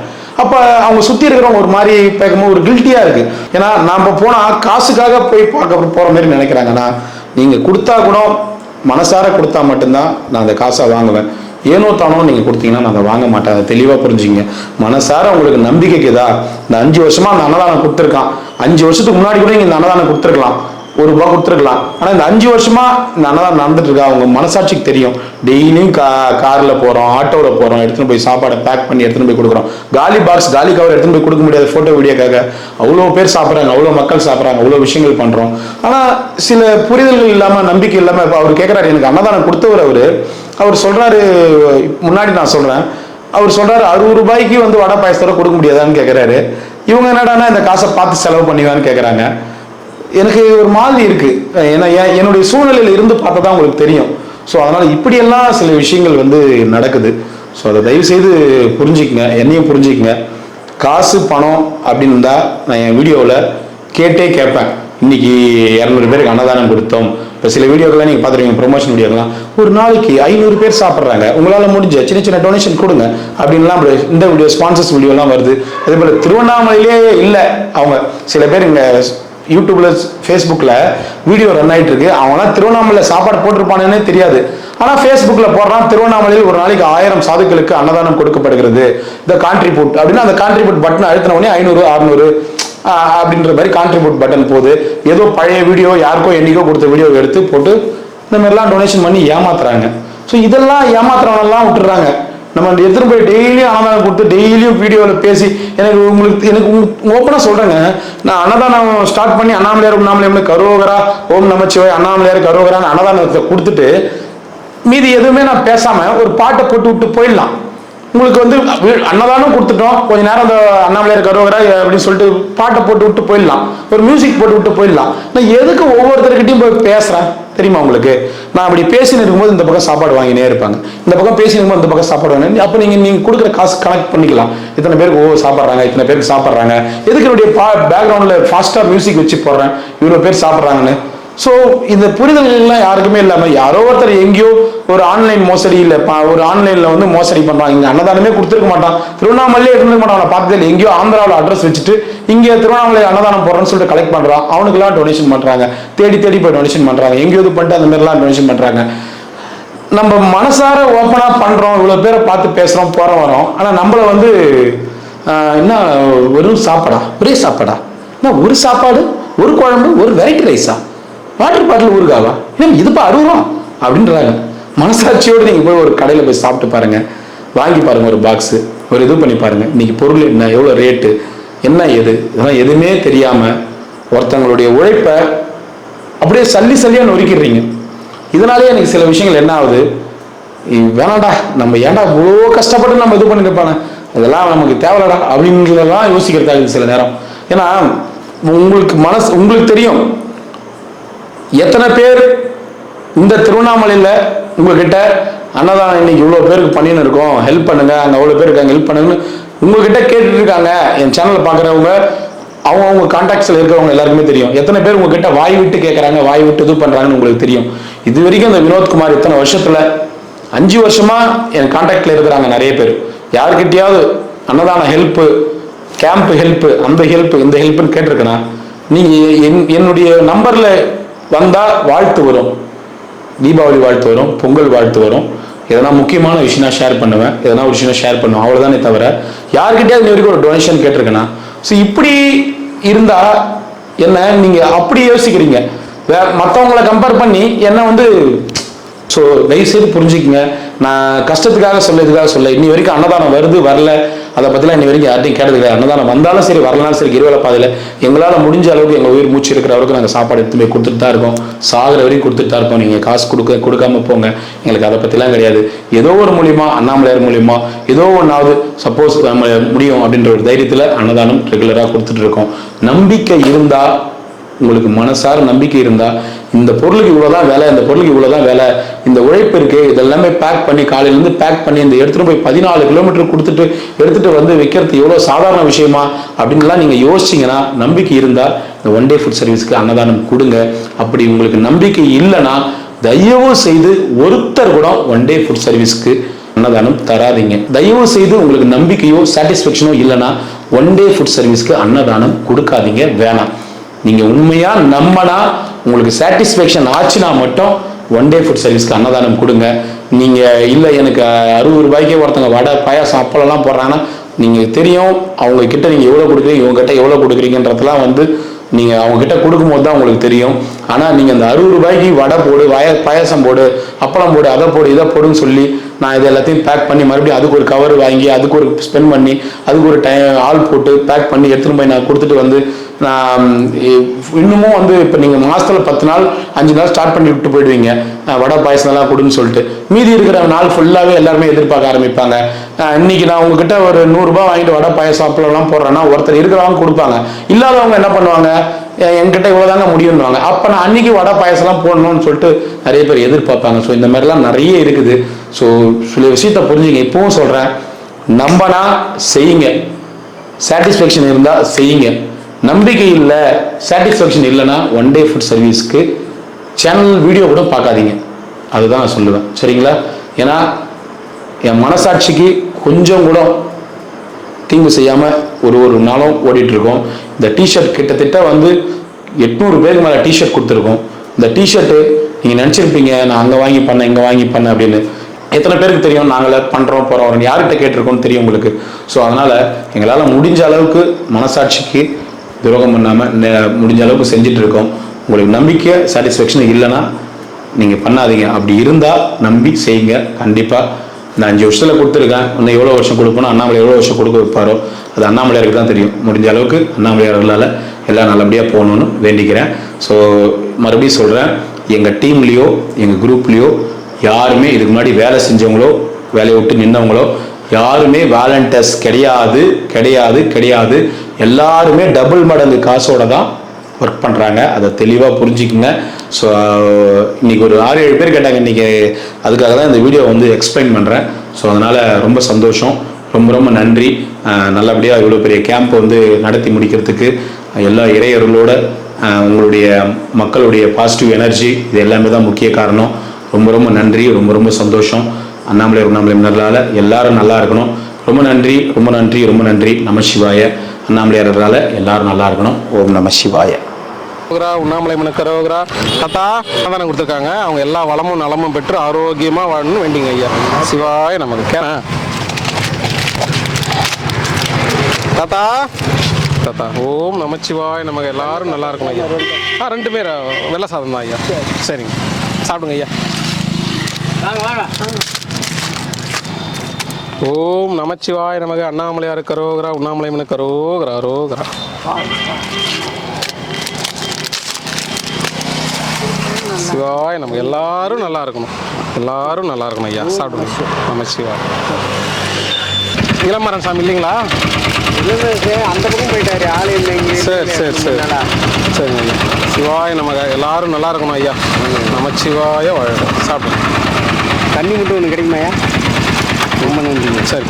அப்போ அவங்க சுற்றி இருக்கிறவங்க ஒரு மாதிரி பார்க்கும்போது ஒரு கில்ட்டியாக இருக்குது. ஏன்னா நம்ம போனால் காசுக்காக போய் பார்க்க போகிற மாதிரி நினைக்கிறாங்கன்னா, நீங்கள் கொடுத்தா கூட மனசார கொடுத்தா மட்டும்தான் நான் அந்த காசை வாங்குவேன். ஏனோ தானோ நீங்கள் கொடுத்தீங்கன்னா நான் அதை வாங்க மாட்டேன். அதை தெளிவாக புரிஞ்சுங்க. மனசார உங்களுக்கு நம்பிக்கைக்குதா, இந்த 5 வருஷமா அந்த அன்னதானம் கொடுத்துருக்கான், 5 வருஷத்துக்கு முன்னாடி கூட நீங்கள் இந்த அன்னதானம் கொடுத்துருக்கலாம், ₹1 கொடுத்துருக்கலாம். ஆனால் இந்த 5 வருஷமா இந்த அன்னதானம் நடந்துட்டு இருக்கா, அவங்க மனசாட்சிக்கு தெரியும். டெய்லியும் காரில் போகிறோம், ஆட்டோவில் போகிறோம், எடுத்துன்னு போய் சாப்பாடை பேக் பண்ணி எடுத்துன்னு போய் கொடுக்குறோம். காலி பாக்ஸ் காலி கவர் எடுத்துன்னு போய் கொடுக்க முடியாது ஃபோட்டோ வீடியோக்காக. அவ்வளோ பேர் சாப்பிட்றாங்க, அவ்வளோ மக்கள் சாப்பிட்றாங்க, அவ்வளோ விஷயங்கள் பண்ணுறோம். ஆனால் சில புரிதல்கள் இல்லாமல் நம்பிக்கை இல்லாமல் இப்போ அவர் கேட்குறாரு, எனக்கு அன்னதானம் கொடுத்தவர் அவர் சொல்கிறாரு, முன்னாடி நான் சொல்கிறேன், அவர் சொல்கிறாரு ₹60 வந்து வடை பாயசத்தோட கொடுக்க முடியாதான்னு கேட்குறாரு. இவங்க என்னடானா இந்த காசை பார்த்து செலவு பண்ணிவான்னு கேட்குறாங்க. எனக்கு ஒரு மாதிரி இருக்குது. ஏன்னா என்னுடைய சூழ்நிலையில் இருந்து பார்த்தா தான் உங்களுக்கு தெரியும். ஸோ அதனால் இப்படியெல்லாம் சில விஷயங்கள் வந்து நடக்குது. ஸோ அதை தயவுசெய்து புரிஞ்சுக்குங்க, என்னையும் புரிஞ்சுக்குங்க. காசு பணம் அப்படின்னு இருந்தால் நான் என் வீடியோவில் கேட்பேன். இன்னைக்கு 200 பேருக்கு அன்னதானம் கொடுத்தோம். இப்போ சில வீடியோக்கெல்லாம் நீங்கள் பார்த்துருவீங்க, ப்ரொமோஷன் வீடியோக்கெல்லாம் ஒரு நாளைக்கு 500 பேர் சாப்பிட்றாங்க, உங்களால் முடிஞ்ச சின்ன டொனேஷன் கொடுங்க அப்படின்லாம் இந்த வீடியோ ஸ்பான்சர்ஸ் வீடியோலாம் வருது. அதே போல் திருவண்ணாமலையிலே இல்லை, அவங்க சில பேர் இங்கே யூடியூப்ல ஃபேஸ்புக்கில் வீடியோ ரன் ஆகிட்டு இருக்கு. அவங்களாம் திருவண்ணாமலையில் சாப்பாடு போட்டிருப்பானே தெரியாது. ஆனால் ஃபேஸ்புக்கில் போடுறான், திருவண்ணாமலையில் ஒரு நாளைக்கு 1000 சாதுக்களுக்கு அன்னதானம் கொடுக்கப்படுகிறது, இந்த கான்ட்ரிபியூட் அப்படின்னு அந்த கான்ட்ரிபியூட் பட்டன் அழுத்தின உடனே 500 600 அப்படின்ற மாதிரி கான்ட்ரிபியூட் பட்டன் போகுது. ஏதோ பழைய வீடியோ யாருக்கோ என்னைக்கோ கொடுத்த வீடியோ எடுத்து போட்டு இந்த மாதிரிலாம் டொனேஷன் பண்ணி ஏமாத்துறாங்க. ஸோ இதெல்லாம் ஏமாத்துறவனெல்லாம் விட்டுறாங்க. நம்ம எடுத்துகிட்டு போய் டெய்லியும் அன்னதானம் கொடுத்து டெய்லியும் வீடியோவில் பேசி எனக்கு ஓப்பனாக சொல்கிறேங்க, நான் அன்னதானம் ஸ்டார்ட் பண்ணி அண்ணாமலையார் கரோகரா, ஓம் நமச்சிவாய் அண்ணாமலையார் கரோகரான்னு அன்னதானத்தை கொடுத்துட்டு மீதி எதுவுமே நான் பேசாமல் ஒரு பாட்டை போட்டு விட்டு போயிடலாம். உங்களுக்கு வந்து அன்னதானம் கொடுத்துட்டோம், கொஞ்ச நேரம் அந்த அண்ணாமலையார் கரோகரா அப்படின்னு சொல்லிட்டு பாட்டை போட்டு விட்டு போயிடலாம், ஒரு மியூசிக் போட்டு விட்டு போயிடலாம். நான் எதுக்கு ஒவ்வொருத்தருக்கிட்டையும் போய் பேசுகிறேன் தெரியுமா உங்களுக்கு? நான் அப்படி பேசின்னு இருக்கும்போது இந்த பக்கம் சாப்பாடு வாங்கினே இருப்பாங்க, இந்த பக்கம் பேசினுக்கும்போது இந்த பக்கம் சாப்பாடு வாங்கினே. அப்போ நீங்கள் கொடுக்குற காசு கனெக்ட் பண்ணிக்கலாம், இத்தனை பேருக்கு சாப்பிட்றாங்க, இத்தனை பேருக்கு சாப்பிட்றாங்க, எதுக்கு என்னுடைய பேக்ரவுண்டில் ஃபாஸ்ட்டாக மியூசிக் வச்சு போடுறேன், இவ்வளோ பேர் சாப்பிட்றாங்கன்னு. ஸோ இந்த புரிதல்கள்லாம் யாருக்குமே இல்லாமல் யாரோ ஒருத்தர் எங்கேயோ ஒரு ஆன்லைன் மோசடி இல்லை, ஒரு ஆன்லைனில் வந்து மோசடி பண்ணுறாங்க. இங்கே அன்னதானமே கொடுத்துருக்க மாட்டான், திருவண்ணாமலையே இருந்துருக்க மாட்டான், அவனை பார்த்ததில்லை. எங்கேயோ ஆந்திராவில் அட்ரஸ் வச்சுட்டு இங்கே திருவண்ணாமலை அன்னதானம் போடுறேன்னு சொல்லிட்டு கலெக்ட் பண்ணுறான். அவனுக்குலாம் டொனேஷன் பண்ணுறாங்க, தேடி போய் டொனேஷன் பண்ணுறாங்க, எங்கேயோ இது பண்ணிட்டு அந்த மாதிரிலாம் டொனேஷன் பண்ணுறாங்க. நம்ம மனசார ஓப்பனாக பண்ணுறோம், இவ்வளோ பேரை பார்த்து பேசுகிறோம், போகிறோம் வரோம். ஆனால் நம்மளை வந்து என்ன வெறும் சாப்பாடா, ஒரே சாப்பாடா, என்ன ஒரு சாப்பாடு, ஒரு குழம்பு, ஒரு வெரைட்டி ரைஸா, வாட்டர் பாட்டில் ஊருக்காவா ஏன் இதுப்பா 60 ரூபா அப்படின்றாங்க. மனசாட்சியோடு நீங்கள் போய் ஒரு கடையில் போய் சாப்பிட்டு பாருங்கள், வாங்கி பாருங்கள் ஒரு பாக்ஸு, ஒரு இது பண்ணி பாருங்கள். இன்றைக்கி பொருள் என்ன, எவ்வளோ ரேட்டு, என்ன எது, இதெல்லாம் எதுவுமே தெரியாமல் ஒருத்தங்களுடைய உழைப்பை அப்படியே சல்லியாக நொறுக்கிடுறீங்க. இதனாலே எனக்கு சில விஷயங்கள் என்ன ஆகுது, வேணாண்டா நம்ம ஏன்டா இவ்வளோ கஷ்டப்பட்டு நம்ம இது பண்ணிருப்பானே, இதெல்லாம் நமக்கு தேவையில்லடா அப்படின்றதெல்லாம் யோசிக்கிறதா இருக்குது சில நேரம். ஏன்னா உங்களுக்கு தெரியும் எத்தனை பேர் இந்த திருவண்ணாமலையில் உங்ககிட்ட அன்னதானம் இன்னைக்கு இவ்வளோ பேருக்கு பண்ணின்னு இருக்கோம், ஹெல்ப் பண்ணுங்க, அங்கே அவ்வளோ பேர் இருக்காங்க ஹெல்ப் பண்ணுங்கன்னு உங்ககிட்ட கேட்டுட்டு இருக்காங்க. என் சேனலில் பார்க்குறவங்க அவங்க கான்டாக்ட்ஸில் இருக்கிறவங்க எல்லாருக்குமே தெரியும். எத்தனை பேர் உங்ககிட்ட வாய் விட்டு கேட்குறாங்க, வாய் விட்டு இது பண்ணுறாங்கன்னு உங்களுக்கு தெரியும். இது வரைக்கும் இந்த வினோத்குமார் இத்தனை வருஷத்தில் 5 வருஷமா என் கான்டாக்டில் இருக்கிறாங்க நிறைய பேர். யாருக்கிட்டையாவது அன்னதான ஹெல்ப்பு, கேம்ப் ஹெல்ப்பு, அந்த ஹெல்ப்பு, இந்த ஹெல்ப்புன்னு கேட்டிருக்கேன்னா நீங்கள் என்னுடைய நம்பரில் வந்தால் வாழ்த்து வரும், தீபாவளி வாழ்த்து வரும், பொங்கல் வாழ்த்து வரும், எதனா முக்கியமான விஷயம் நான் ஷேர் பண்ணுவேன், எதனா ஒரு விஷயம் ஷேர் பண்ணுவேன், அவ்வளோதானே தவிர யார்கிட்டயாவது இன்ன வரைக்கும் ஒரு டொனேஷன் கேட்டிருக்கேன்னா. ஸோ இப்படி இருந்தால் என்ன நீங்கள் அப்படி யோசிக்கிறீங்க, மற்றவங்களை கம்பேர் பண்ணி என்ன வந்து. ஸோ தயவுசெய்து புரிஞ்சுக்குங்க, நான் கஷ்டத்துக்காக சொல்ல இன்னி வரைக்கும் அன்னதானம் வருது வரல அதை பற்றிலாம் இன்னி வரைக்கும் யார்ட்டையும் கேட்டது கிடையாது. அன்னதானம் வந்தாலும் சரி வரலாலும் சரி இருவேளை பாதையில் எங்களால் முடிஞ்ச அளவுக்கு எங்கள் உயிர் மூச்சு இருக்கிற வரைக்கும் நாங்கள் சாப்பாடு எடுத்து போய் கொடுத்துட்டு தான் இருக்கோம், சாகிற வரைக்கும் கொடுத்துட்டு தான் இருக்கோம். நீங்கள் காசு கொடுக்காம போங்க, எங்களுக்கு அதை பற்றிலாம் கிடையாது. ஏதோ ஒரு மூலியமா, அண்ணாமலையார் மூலியமா ஏதோ ஒன்றாவது சப்போஸ் நம்ம முடியும் அப்படின்ற ஒரு தைரியத்தில் அன்னதானம் ரெகுலராக கொடுத்துட்டு இருக்கோம். நம்பிக்கை இருந்தால், உங்களுக்கு மனசார நம்பிக்கை இருந்தால், இந்த பொருளுக்கு இவ்வளோதான் வேலை, இந்த பொருளுக்கு இவ்வளோதான் வேலை, இந்த உழைப்பு இருக்கு, இதெல்லாமே பேக் பண்ணி காலையிலேருந்து பேக் பண்ணி இந்த எடுத்துகிட்டு போய் 14 கிலோமீட்டர் எடுத்துட்டு வந்து வைக்கிறது எவ்வளோ சாதாரண விஷயமா அப்படின்லாம் நீங்கள் யோசிச்சிங்கன்னா, நம்பிக்கை இருந்தால் இந்த ஒன் டே ஃபுட் சர்வீஸ்க்கு அன்னதானம் கொடுங்க. அப்படி உங்களுக்கு நம்பிக்கை இல்லைன்னா தயவு செய்து ஒருத்தர் கூட ஒன் டே ஃபுட் சர்வீஸ்க்கு அன்னதானம் தராதிங்க. தயவு செய்து உங்களுக்கு நம்பிக்கையோ சாட்டிஸ்ஃபேக்ஷனோ இல்லைன்னா ஒன் டே ஃபுட் சர்வீஸ்க்கு அன்னதானம் கொடுக்காதீங்க, வேணாம். நீங்கள் உண்மையாக நம்பினா உங்களுக்கு சாட்டிஸ்ஃபேக்ஷன் ஆச்சுன்னா மட்டும் ஒன் டே ஃபுட் சர்வீஸ்க்கு அன்னதானம் கொடுங்க. நீங்கள் இல்லை எனக்கு 60 ரூபாய்க்கே ஒருத்தங்க வடை பாயாசம் அப்பளம்லாம் போடுறாங்கன்னா நீங்கள் தெரியும் அவங்க கிட்ட நீங்கள் எவ்வளோ கொடுக்குறீங்க, இவங்ககிட்ட எவ்வளோ கொடுக்குறீங்கன்றதுலாம் வந்து நீங்கள் அவங்ககிட்ட கொடுக்கும்போது தான் உங்களுக்கு தெரியும். ஆனால் நீங்கள் அந்த 60 ரூபாய்க்கு வடை போடு, பாயாசம் போடு, அப்பளம் போடு, அதை போடு, இதை போடுன்னு சொல்லி நான் இது எல்லாத்தையும் பேக் பண்ணி மறுபடியும் அதுக்கு ஒரு கவர் வாங்கி அதுக்கு ஒரு ஸ்பெண்ட் பண்ணி அதுக்கு ஒரு ஆள் போட்டு பேக் பண்ணி எடுத்துகிட்டு போய் நான் கொடுத்துட்டு வந்து நான் இன்னமும் வந்து இப்போ நீங்கள் மாதத்தில் 10 நாள் 5 நாள் ஸ்டார்ட் பண்ணி விட்டு போயிடுவீங்க வடை பாயசம்லாம் கொடுன்னு சொல்லிட்டு. மீதி இருக்கிற நாள் ஃபுல்லாகவே எல்லாருமே எதிர்பார்க்க ஆரம்பிப்பாங்க. இன்னைக்கு நான் உங்ககிட்ட ஒரு 100 ரூபாய் வாங்கிட்டு வடை பாயசம் அப்பளம்லாம் போடுறேன்னா ஒருத்தர் இருக்கிறவங்க கொடுப்பாங்க, இல்லாதவங்க என்ன பண்ணுவாங்க, என்கிட்ட இவ்வளோதாங்க முடியும்னுவாங்க. அப்போ நான் அன்னைக்கு வடை பாயசம்லாம் போடணும்னு சொல்லிட்டு நிறைய பேர் எதிர்பார்ப்பாங்க. ஸோ இந்த மாதிரிலாம் நிறைய இருக்குது. ஸோ சில விஷயத்த புரிஞ்சுங்க. இப்பவும் சொல்கிறேன், நம்பனா செய்யுங்க, சாட்டிஸ்ஃபேக்ஷன் இருந்தால் செய்யுங்க. நம்பிக்கை இல்லை, சாட்டிஸ்ஃபேக்ஷன் இல்லைன்னா ஒன் டே ஃபுட் சர்வீஸ்க்கு சேனல் வீடியோ கூட பார்க்காதீங்க. அதுதான் நான் சொல்லுவேன், சரிங்களா? ஏன்னா என் மனசாட்சிக்கு கொஞ்சம் கூட தீங்கு செய்யாமல் ஒரு நாளும் ஓடிட்டு இருக்கோம். இந்த டிஷர்ட் கிட்டத்தட்ட வந்து 800 பேருக்கு மேலே டிஷர்ட் கொடுத்துருக்கோம். இந்த டிஷர்ட்டு நீங்கள் நினச்சிருப்பீங்க நான் அங்கே வாங்கி பண்ணேன் இங்கே வாங்கி பண்ணேன் அப்படின்னு. எத்தனை பேருக்கு தெரியும் நாங்களே பண்ணுறோம் போகிறோம், யார்கிட்ட கேட்டிருக்கோம்னு தெரியும் உங்களுக்கு. ஸோ அதனால் எங்களால் முடிஞ்ச அளவுக்கு மனசாட்சிக்கு துரோகம் பண்ணாமல் முடிஞ்ச அளவுக்கு செஞ்சுட்டு இருக்கோம். உங்களுக்கு நம்பிக்கை சாட்டிஸ்ஃபேக்ஷன் இல்லைன்னா நீங்கள் பண்ணாதீங்க. அப்படி இருந்தால் நம்பி செய்யுங்க. கண்டிப்பாக இந்த 5 வருஷத்தில் கொடுத்துருக்கேன், இன்னும் எவ்வளோ வருஷம் கொடுக்கணும், அண்ணாமலை எவ்வளோ வருஷம் கொடுக்க வைப்பாரோ அது அண்ணாமலையாருக்கு தான் தெரியும். முடிஞ்ச அளவுக்கு அண்ணாமலையார்களால் எல்லாம் நல்லபடியாக போகணுன்னு வேண்டிக்கிறேன். ஸோ மறுபடியும் சொல்கிறேன், எங்கள் டீம்லேயோ எங்கள் குரூப்லேயோ யாருமே இதுக்கு முன்னாடி வேலை செஞ்சவங்களோ வேலையை விட்டு நின்றவங்களோ யாருமே வாலண்டியர்ஸ் கிடையாது கிடையாது கிடையாது. எல்லாருமே டபுள் மடங்கு காசோட தான் ஒர்க் பண்ணுறாங்க. அதை தெளிவாக புரிஞ்சுக்குங்க. ஸோ இன்றைக்கி ஒரு 6-7 பேர் கேட்டாங்க இன்றைக்கி, அதுக்காக தான் இந்த வீடியோ வந்து எக்ஸ்பிளைன் பண்ணுறேன். ஸோ அதனால் ரொம்ப சந்தோஷம், ரொம்ப ரொம்ப நன்றி. நல்லபடியாக இவ்வளோ பெரிய கேம்ப் வந்து நடத்தி முடிக்கிறதுக்கு எல்லா இறையர்களோட உங்களுடைய மக்களுடைய பாசிட்டிவ் எனர்ஜி இது எல்லாமே தான் முக்கிய காரணம். ரொம்ப ரொம்ப நன்றி, ரொம்ப ரொம்ப சந்தோஷம். அண்ணாமலை மின்னர்களால் எல்லாரும் நல்லா இருக்கணும். ரொம்ப நன்றி ரொம்ப நன்றி ரொம்ப நன்றி. நம சிவாய. அண்ணாமலையார்களால் எல்லாரும் நல்லா இருக்கணும். ஓம் நம சிவாய. உண்ணாமலை மனக்கரோகரா தாத்தா தானே கொடுத்துருக்காங்க. அவங்க எல்லா வளமும் நலமும் பெற்று ஆரோக்கியமாக வாழணும்னு வேண்டிங்க ஐயா. சிவாய நமக்கு தாத்தா தாத்தா. ஓம் நமச்சிவாய் நமக்கு. எல்லாரும் நல்லா இருக்கணும் ஐயா. ரெண்டு பேர் வெள்ளை சாதம் தான் ஐயா. சரிங்க, சாப்பிடுங்க ஐயா. ஓம் நமச்சிவாய் நமக்கு. அண்ணாமலையார் கரோகரா, உண்ணாமலை கரோகரா, ரோகரா. சிவாய் நமக்கு. எல்லாரும் நல்லா இருக்கணும், எல்லாரும் நல்லா இருக்கணும் ஐயா. சாப்பிடுங்க. நமச்சிவாய். இளமரன் சாமி இல்லைங்களா? அந்த பக்கம் போயிட்டாரு, ஆள் இல்லைங்க. சரி சரி சரி சரிங்க ஐயா. சிவாய நமக்கு. எல்லாரும் நல்லா இருக்கணும் ஐயா. நமச்சிவாய வாழ. சாப்பிடுங்க. தண்ணி மட்டும் ஒன்று கிடைக்குமாயா? ரொம்ப நன்றிங்க. சரி,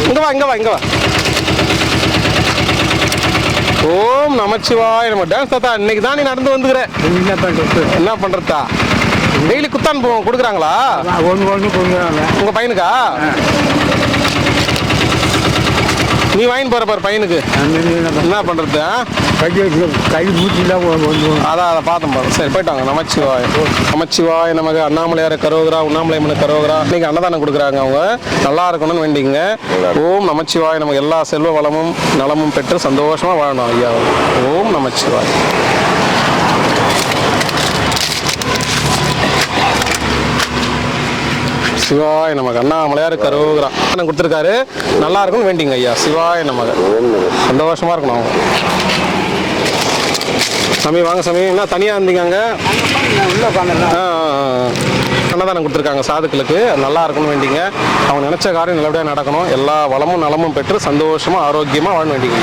இங்கே வா இங்கே வா இங்கே வா. ஓம் நமச்சிவாய நம்ம. டான்ஸ் தாத்தா, இன்னைக்கு தான் நீ நடந்து வந்துக்கிற. என்ன பண்ணுறதா? டெய்லி குத்தான் போவோம், கொடுக்குறாங்களா? ஒன்று கொடுக்குறாங்க. உங்கள் பையனுக்கா? நீ வாங்கி போகிற பாரு பையனுக்கு. என்ன பண்ணுறது? கை மூச்சிலாம் அதான் அதை பார்த்தோம் பாரு. சரி, போயிட்டாங்க. நமச்சிவாய் நமச்சிவாய் நமக்கு. அண்ணாமலையார் கரோகரா, உண்ணாமலை கரோகரா. இன்னைக்கு அன்னதானம் கொடுக்குறாங்க அவங்க. நல்லா இருக்கணும்னு வேண்டிங்க. ஓம் நமச்சிவாய் நமக்கு. எல்லா செல்வ வளமும் நலமும் பெற்று சந்தோஷமாக வாழணும் ஐயா. ஓம் நமச்சிவாய். சிவாய் நமக்கு. அண்ணாமலையார் கரோகரா கொடுத்துருக்காரு. நல்லா இருக்கும்னு வேண்டிங்க ஐயா. சிவாய் நமக்கு. சந்தோஷமா இருக்கணும் அவங்க. சாமி வாங்க சாமி. என்ன தனியாக இருந்தீங்க அங்கே? உள்ள உட்காந்துருக்கேன். அன்னதானம் கொடுத்துருக்காங்க சாதுக்களுக்கு. நல்லா இருக்கணும்னு வேண்டிங்க. அவங்க நினச்ச காரியம் நல்லபடியாக நடக்கணும். எல்லா வளமும் நலமும் பெற்று சந்தோஷமாக ஆரோக்கியமாக வாழ வேண்டிங்க.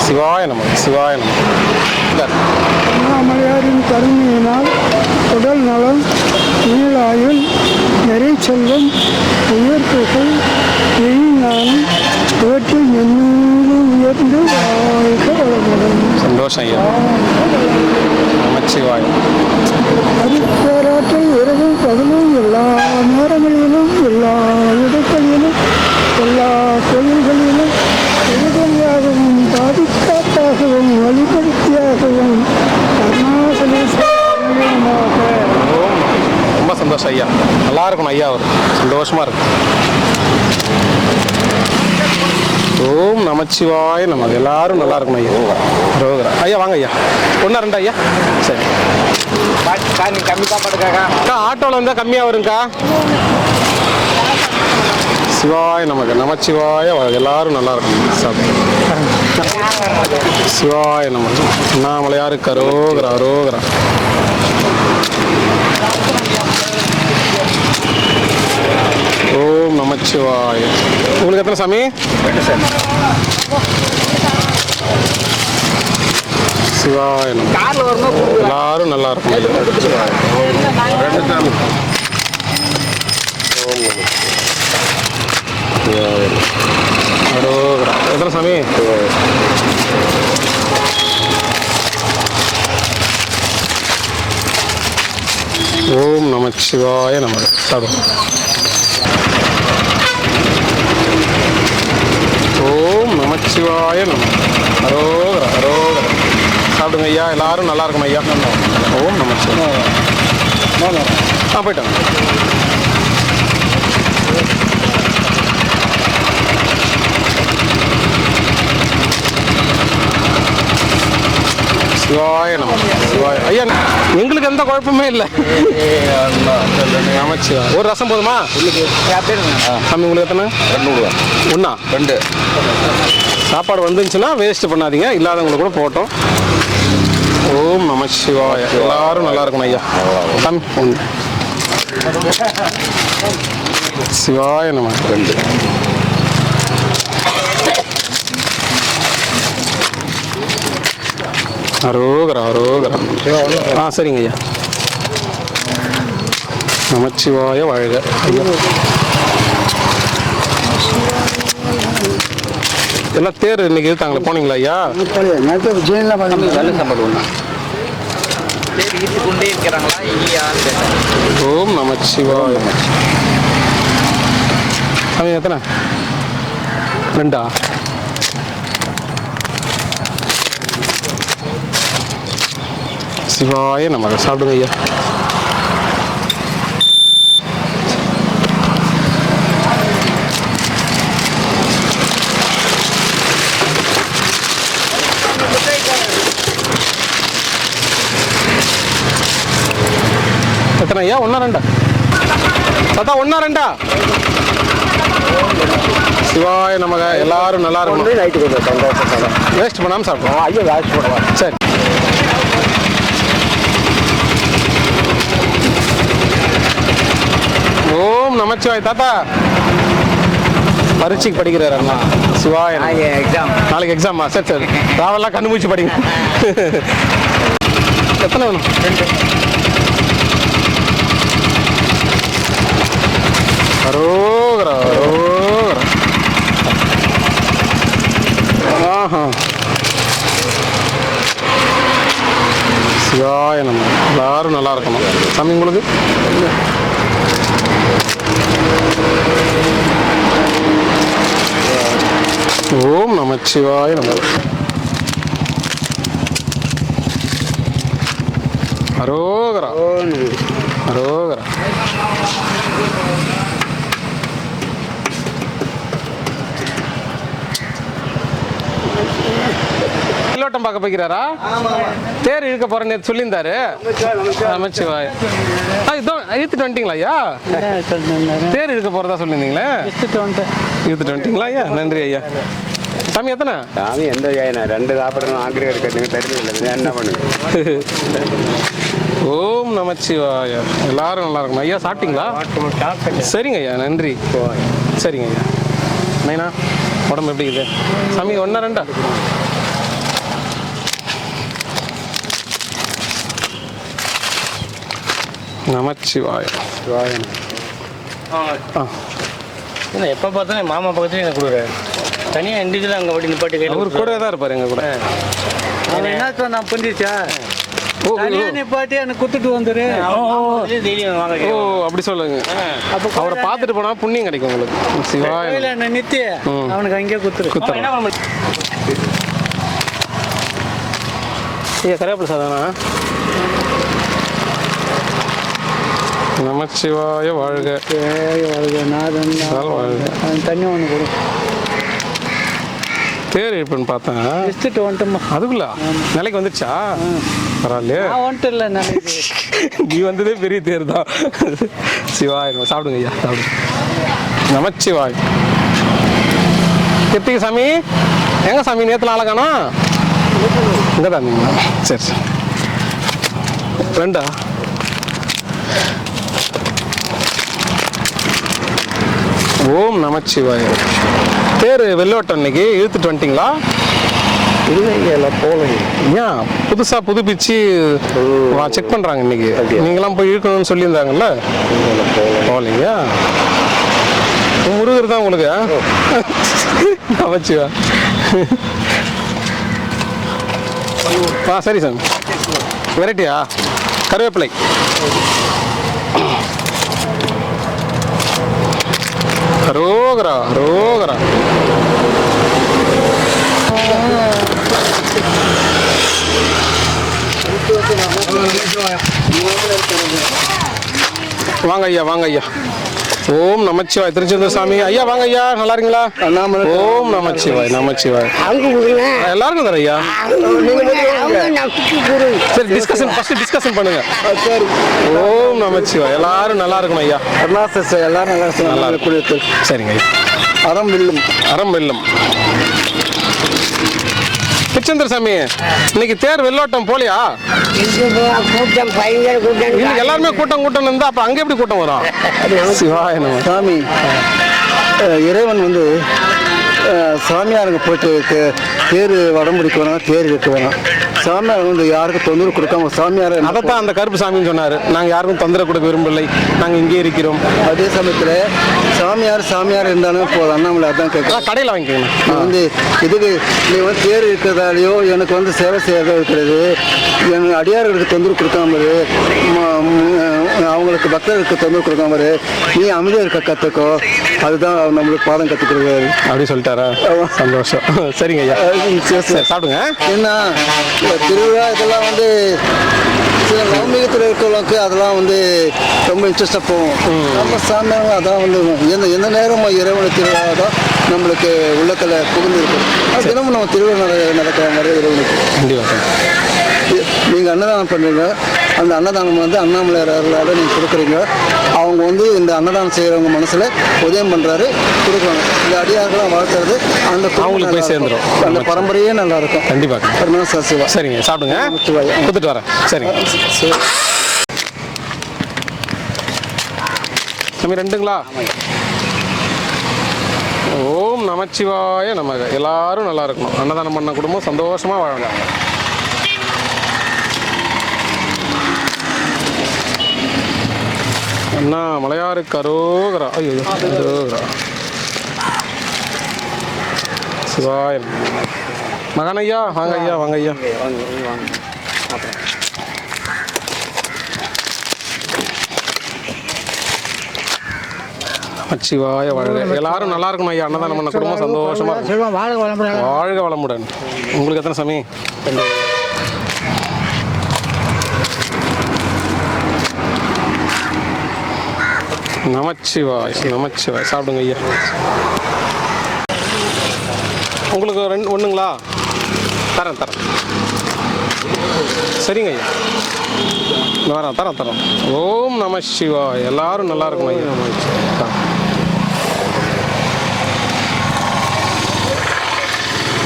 சிவாய நமக்கு. சிவாய நமக்கு. அண்ணாமலையாரின் கருணையினால் உடல் நலம், நீளாயுள், நிறை செல்வம், உயர்ப்புகள், எழில்ஞானம் இவற்றில் மென்மேலும் உயர்ந்து வாழ்க வளமுடன். சந்தோஷம் ஐயா. நமச்சிவாய். அருட்பேராற்றல் இரவும் பகலும் எல்லா நேரங்களிலும் எல்லா இடங்களிலும் எல்லா தொழில்களிலும் உறுதுணையாகவும் பாதுகாப்பாகவும் வழிபடுத்தியாகவும் கருணாசலேஸ்வரமாக. ரொம்ப சந்தோஷம் ஐயா. நல்லா இருக்கணும் ஐயா. அவர் சந்தோஷமா இருக்கு. ஓம் நமச்சிவாய் நமக்கு. எல்லாரும் நல்லா இருக்கணும் ஐயா. ரோகரா ஐயா. வாங்க ஐயா. 1 2 ஐயா. சரி, கம்மி சாப்பாடுக்காக்கா அக்கா ஆட்டோவில் இருந்தால் கம்மியாக வருங்கக்கா. சிவாய் நமக்கு. நமச்சிவாய எல்லாரும் நல்லா இருக்கணும். சாப்பிடு. சிவாய நமக்கு. அண்ணாமலையார் கரோகரா, ரோகரா. ஓம் நமச்சிவாய. உங்களுக்கு எத்தனை சாமி? சிவாய நமக்கு. எல்லாரும் நல்லா இருக்கும். எத்தனை சாமி? ஓம் நமச்சிவாய நமக்கு. சாப்பிடும். ஓம் நமச்சிவாய நமக்கு. அரோகரா, அரோகரா. சாப்பிடுங்க ஐயா. எல்லாரும் நல்லா இருக்கணும் ஐயா. ஓம் நமச்சிவாய. போயிட்டாங்க. சிவாய நமக்கு. சிவாய ஐயா. எங்களுக்கு எந்த குழப்பமே இல்லை. நமச்சிவாய. ஒரு ரசம் போதுமா? சாமி உங்களுக்கு எத்தனை? 200. ஒன்றா? 2. சாப்பாடு வந்துருந்துச்சுன்னா வேஸ்ட் பண்ணாதீங்க. இல்லாதவங்களுக்கு கூட போட்டோம். ஓம் நமச்சிவாய. எல்லாரும் நல்லா இருக்கணும் ஐயா. சாமி ஒன்று. சிவாய நமக்கு. 2. அரோகரா, அரோகரா. சரிங்க ஐயா. நமச்சிவாய வாழ்க ஐயா. எல்லாம் தேர் இன்னைக்கு இருக்காங்களே, போனீங்களா ஐயா? ஓம் நமச்சிவாய. சாமி எத்தனை? 2. சிவாய நமக்கு. சாப்பிடுங்க ஐயா. எத்தனை ஐயா? ஒன்றா ரெண்டா? தாத்தா ஒன்றா ரெண்டா? சிவாய நமக. எல்லாரும் நல்லா இருக்கும். வேஸ்ட் பண்ணாமல் சாப்பிடுவோம். ஐயோ வேஸ்ட் பண்ணுவாங்க. சரி. ஓம் நமச்சிவாய். தாத்தா பரீட்சைக்கு படிக்கிறாரு அண்ணா. சிவாய நமக. எக்ஸாம் நாளைக்கு எக்ஸாமா? சரி சரி. ராவெல்லாம் கண்ணு மூச்சு படிங்க. எத்தனை வேணும்? 2. அரோகரா அரோகரா. ஆஹா. சிவாய நம்ம. எல்லாரும் நல்லா இருக்கணும். சாமி உங்களுக்கு ஓம் நமச்சிவாய நம. அரோகரா அரோகரா. வெள்ளோட்டம் பார்க்க போய்க்கிறாரா? தேர் இழுக்க போறேன் நேற்று சொல்லியிருந்தாரு. நமச்சிவாய. இதான் இழுத்துட்டு வந்துட்டீங்களா ஐயா? தேர் இழுக்க போறதா சொல்லியிருந்தீங்களே. இழுத்துட்டு வந்துட்டீங்களா ஐயா? நன்றி ஐயா. சாமி எத்தனை? சாமி எந்த நான் 2 சாப்பிட்றேன். ஆங்கிலம் இருக்கிறதுங்க தெரிஞ்சதில்லை. என்ன பண்ணுங்க? ஓம் நமச்சிவாய. எல்லாரும் நல்லா இருக்கணும் ஐயா. சாப்பிட்டீங்களா? சரிங்க ஐயா. நன்றி. சரிங்க ஐயா. நைனா உடம்பு எப்படி இருக்குது? சாமி 1 2 நமச்சிவாய. எப்போ பார்த்தாலும் மாமா பக்கத்துலேயே எனக்கு கொடுக்குறாரு. தனியாக இண்டிவிஜுவலாக அங்கே ஓட்டி நிப்பாட்டி கையில் அவர் கூட தான் இருப்பார் எங்க கூட. என்ன நான் புரிஞ்சிச்சா? நிப்பாட்டி எனக்கு கொடுத்துட்டு வந்துரு. டெய்லியும் வாங்க. ஓ அப்படி சொல்லுங்க. அவரை பார்த்துட்டு போனா புண்ணியம் கிடைக்கும் உங்களுக்கு. சிவாய நித்தி அவனுக்கு அங்கேயே கொடுத்துரு. ஐயா கருவேப்பிலை சாதானா? நமச்சிவாய வாழ்க. வாழ்க. தண்ணி ஒன்று கொடு. தேர் எப்படின்னு பார்த்தேன். எடுத்துட்டு வந்துட்டோம்மா. அதுக்குள்ள நிலைக்கு வந்துடுச்சா? பரவாயில்லையே. வந்துட்டு இல்லை நிலைக்கு. நீ வந்ததே பெரிய தேர் தான். சிவாய. சாப்பிடுங்க ஐயா சாப்பிடுங்க. நமச்சிவாய். எத்திக்கு சாமி? எங்க சாமி நேத்துல ஆளக்கானா? இங்கே தான் இருந்தீங்களா? சரி சரி. 2 ஓம் நமச்சிவாய. தேர் வெள்ளோட்டம் இன்னைக்கு இழுத்துட்டு வந்துட்டீங்களா? இல்லை போகல. ஏன் புதுசா புதுப்பிச்சு செக் பண்றாங்க இன்னைக்கு. நீங்களாம் போய் இழுக்கணும்னு சொல்லியிருந்தாங்கல்ல. போகலைங்க. முருகர் தான் உங்களுக்கு. நமச்சிவா. சரி சார். வெரைட்டியா? கருவேப்பிலை. ரோகரா ரோகரா. வாங்க ஐயா வாங்க ஐயா. ஓம் நமச்சிவாய். திருச்செந்தூர் சாமி ஐயா வாங்க ஐயா. நல்லா இருக்கீங்களா? ஓம் நமச்சிவாய் நமச்சிவாய். எல்லாருக்கும் தர ஐயா. சரி டிஸ்கஷன் ஃபர்ஸ்ட் டிஸ்கஷன் பண்ணுங்க. ஓம் நமச்சிவாய். எல்லாரும் நல்லா இருக்கணும் ஐயா. எல்லாரும் நல்லா இருக்கணும். சரிங்க ஐயா. அறம் வெல்லும். அறம் வெல்லும். திருச்செந்தூர் சாமி இன்னைக்கு தேர் வெள்ளோட்டம் போலியா? கூட்டம் பயங்கர கூட்டம். இன்னைக்கு எல்லாருமே கூட்டம் கூட்டம் இருந்தா அப்ப அங்க எப்படி கூட்டம் வரும்? சிவாய நம. சாமி இறைவன் வந்து சாமியாருங்க போயிட்டு தேர் வடம்பிடிக்க வேணாம், தேர் இழுக்க வேணாம். சாமியார் வந்து யாருக்கும் தொந்தரவு கொடுக்காம சாமியார் அதைத்தான் அந்த கருப்பு சாமின்னு சொன்னாரு. நாங்க யாருக்கும் தொந்தரவு கொடுக்க விரும்பவில்லை, நாங்க இங்கே இருக்கிறோம். அதே சமயத்தில் சாமியார் இருந்தாலும் போதும். அண்ணாமலை அதான் கேட்கலாம். கடையில் வாங்கிக்கோங்க. வந்து இதுக்கு நீ வந்து தேர் இருக்கிறதாலையோ எனக்கு வந்து சேவை செய்யறதோ இருக்கிறது. எனக்கு அடியார்களுக்கு தொந்தரவு கொடுக்காம இரு, அவங்களுக்கு பக்தர்களுக்கு தொந்தரவு கொடுக்காம இரு, நீ அமைதியாக இருக்க கற்றுக்கோ. அதுதான் நம்மளுக்கு பாடம் கற்றுக் கொடுக்குறாரு. அப்படி சொல்லிட்டாரா? சந்தோஷம். சரிங்க ஐயா. சாப்பிடுங்க. என்ன திருவிழா இதெல்லாம் வந்து சில நவமீகத்தில் இருக்கிறவங்களுக்கு அதெல்லாம் வந்து ரொம்ப இன்ட்ரெஸ்டாக போகும். நம்ம சாமியாங்க அதான் வந்து எந்த நேரமும் இறைவனை திருவிழா தான் நம்மளுக்கு உள்ளத்தில் புகுந்து இருக்கும். அது தினமும் நம்ம திருவிழா நடக்கிற மாதிரி இறைவனுக்கு கண்டிப்பாக நீங்கள் அன்னதானம் பண்ணுறீங்க. அந்த அன்னதானம் வந்து அண்ணாமலையார் அருளால் நீங்கள் கொடுக்குறீங்க. அவங்க வந்து இந்த அன்னதானம் செய்கிறவங்க மனசில் உதயம் பண்ணுறாரு, கொடுக்குறாங்க. இந்த அடியார்களாம் வளர்த்துறது அந்த குடும்பம் அவங்களுக்கு போய் நல்லா இருக்கும். சேர்ந்துரும். அந்த பரம்பரையே நல்லா இருக்கும். கண்டிப்பாக. பெருமாள் சசிவா. சரிங்க, சாப்பிடுங்க, நமச்சிவாய. கொடுத்துட்டு வரேன். சரிங்க சரி. நம்ம ரெண்டுங்களா? ஓம் நமச்சிவாய நமக. எல்லாரும் நல்லா இருக்கணும். அன்னதானம் பண்ண குடும்பம் சந்தோஷமா வாழணும். அண்ணா மலையாருக்கு அரோகரா. ஐயோ அரோகரா. சிவாய மகன் ஐயா, வாங்க ஐயா, வாங்க ஐயா. நமச்சிவாய வாழ்க. எல்லாரும் நல்லா இருக்கணும் ஐயா. அன்னதானம் பண்ண குடும்பம் சந்தோஷமா இருக்கும். வாழ்க வளமுடன். உங்களுக்கு எத்தனை சாமி? நமச்சிவாய் நமச்சிவாய். சாப்பிடுங்க ஐயா. உங்களுக்கு ஒன்றுங்களா? தரேன் தரேன். சரிங்க ஐயா, வரேன், தரேன். ஓம் நம சிவாய். எல்லாரும் நல்லா இருக்கணும் ஐயா.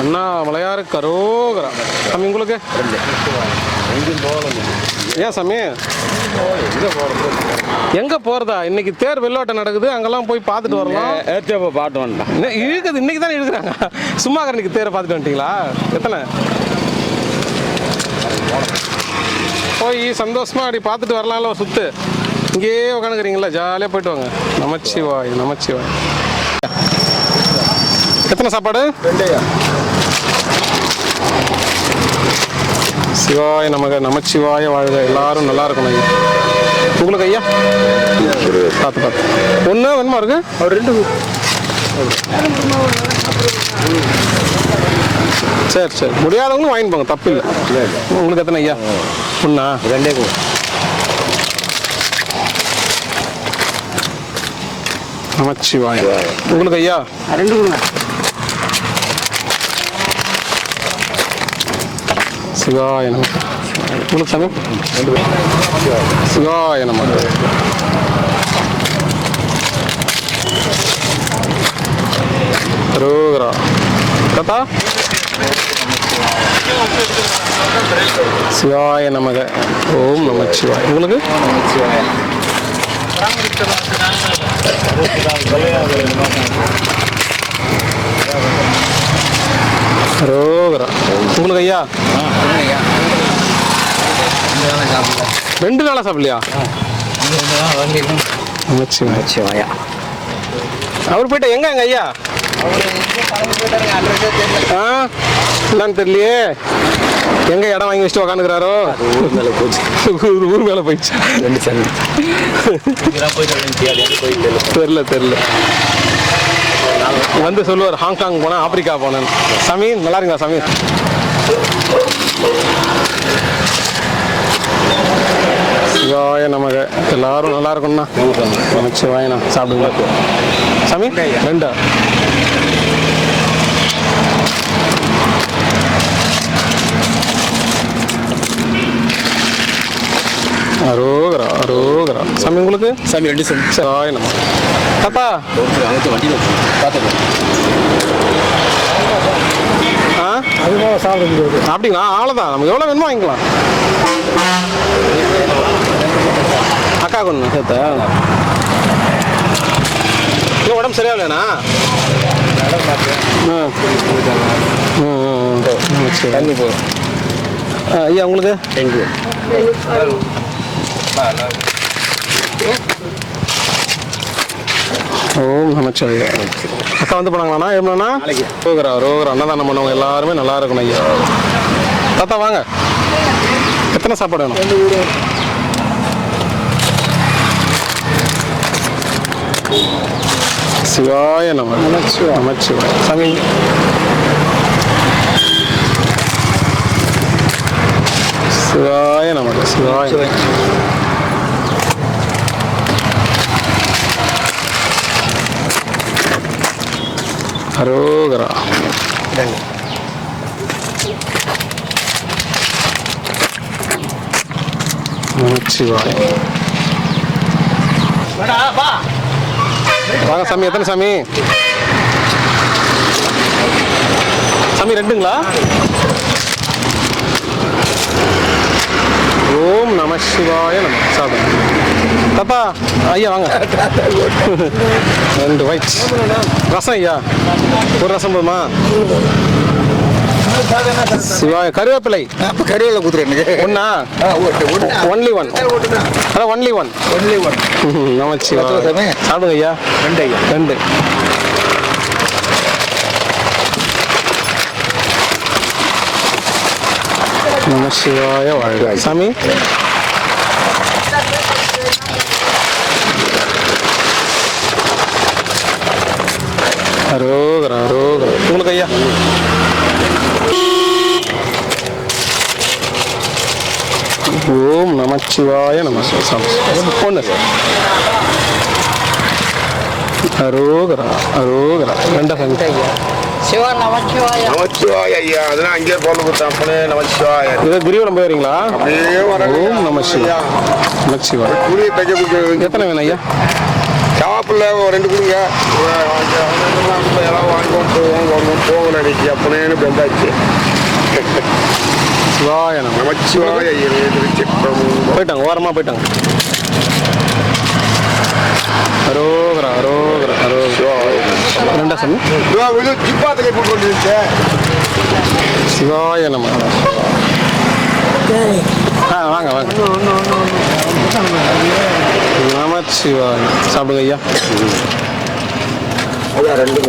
அண்ணா மலையாருக்கு அரோகரா. சாமி உங்களுக்கு ஏன் சாமி எங்க போறதா? இன்னைக்கு தேர் வெள்ளோட்டம் நடக்குது, அங்கெல்லாம் போய் பார்த்துட்டு வரலாம். பாட்டு வேண்டாம் இழுக்குது, இன்னைக்கு தானே இழுக்கிறாங்க. சும்மா இன்னைக்கு தேரை பார்த்துட்டு வந்துட்டீங்களா? எத்தனை போய் சந்தோஷமா அப்படி பார்த்துட்டு வரலாம்ல ஒரு சுத்து. இங்கேயே உட்காந்துக்கிறீங்களா? ஜாலியாக போயிட்டு வாங்க. நமச்சிவாய் நமச்சிவாய். எத்தனை சாப்பாடு? சிவாய நமக. நமச்சிவாய வாழ்க. எல்லாரும் நல்லா இருக்கணும் ஐயா. உங்களுக்கு ஐயா பார்த்து ஒன்று வேணுமா இருக்கு? அவர் 2. சரி முடியாதவங்களும் வாங்கி போங்க, தப்பு இல்லை. உங்களுக்கு எத்தனை ஐயா? ஒன்றா? 2 நமச்சிவாய. உங்களுக்கு ஐயா? 2 கொடுங்க. சிவாய நமக்கு. உங்களுக்கு சாமி? சிவாய நமக்கு. ரோகரா தாத்தா. சிவாய நமக. ஓம் நமச்சிவாய். உங்களுக்கு? ரோகரா. உங்களுக்கு ஐயா? 2 நாளா சாப்பிடலையா? நமச்சிவாயா. அவர் போயிட்டா எங்க ஐயா? என்னன்னு தெரியலையே. எங்க இடம் வாங்கி வச்சுட்டு உக்காந்துக்கிறாரோ? ஊர் மேல போயிடுச்சு. தெரியல. வந்து சொல்லுவார், ஹாங்காங் போனேன், ஆப்பிரிக்கா போனேன். சாமி நல்லா இருக்கா சாமி? சிவாய நமக. எல்லாரும் நல்லா இருக்கும்ண்ணா. நமச்சிவாயண்ணா. சாப்பிடுங்களா சாமி? 2. அரோகரா அரோகரா. சாமி உங்களுக்கு? சாமி 2 சாமி. சிவாய நமக. தாத்தா வண்டியில் பார்த்துக்கலாம். அதுதான் சாப்பிட முடியாது. அப்படிங்களா? அவ்வளோதான். நமக்கு எவ்வளோ வேணுமோ வாங்கிக்கலாம். அக்கா கொண்டு சேர்த்தா இல்லை, உடம்பு சரியா இல்லைண்ணா? தண்ணி போ. ஐயா உங்களுக்கு? ஓம் நமச்சிவாய. அக்கா வந்து போனாங்களாண்ணா? எப்படிண்ணா? ரோகரா ரோகரா. அன்னதானம் பண்ணவங்க எல்லாருமே நல்லா இருக்கணும் ஐயா. தாத்தா வாங்க. எத்தனை சாப்பாடு வேணும்? சிவாய நம. நமச்சிவாய. சாமி சிவாய நமக. சிவாய அரோகரா. நமச்சிவாய. வாங்க சாமி. எத்தனை சாமி? சாமி 2ங்களா? ஓம் நம சிவாய நம. சாப்பிடுங்க தாத்தா. ஐயா வாங்க. 2 ஒயிட் ரசம். ஐயா ஒரு ரசம் போதுமா? சிவாய. கருவேப்பிலை. கருவேல குத்துறேன் ஒன்னா? Only one. அதான் ஒன்லி ஒன். நமச்சிவாய. சாப்பிடுங்க ஐயா. 2. நமசிவாய வாழ்க. சாமி அரோகரா அரோகரா. உங்களுக்கு ஐயா. ஓம் நமச்சிவாய நம. பொண்ணு அரோகரா அரோகரா. 2 சாமி. சிவா நமச்சிவாய. நமச்சிவாய ஐயா. அதெல்லாம் அங்கேயே போல கொடுத்தேன். அப்பனே நமச்சிவாய. இது கிரிவலம் போயிருங்களா? அப்படியே வர. ஓம் நமசிவாய நமச்சிவாய. கூலி தைக்க கொடுத்து எத்தனை வேணும் ஐயா? ஷாப்பில் 2 கொடுங்க. எல்லாம் வாங்கிக்கோம் போகணும் அன்னைக்கு. அப்பனேன்னு பெந்தாச்சு. சிவாய நம. நமச்சிவாய ஐயா. போயிட்டாங்க, ஓரமாக போயிட்டாங்க. அரோகரா அரோகரா அரோகரா. 2 சாமி. ஜிப்பாத்துக்கு கூட்டு வந்துருச்சு. சிவாய நம. வாங்க வாங்க. நமச்சிவாய. சாப்பிடுங்க ஐயா. அதான் 2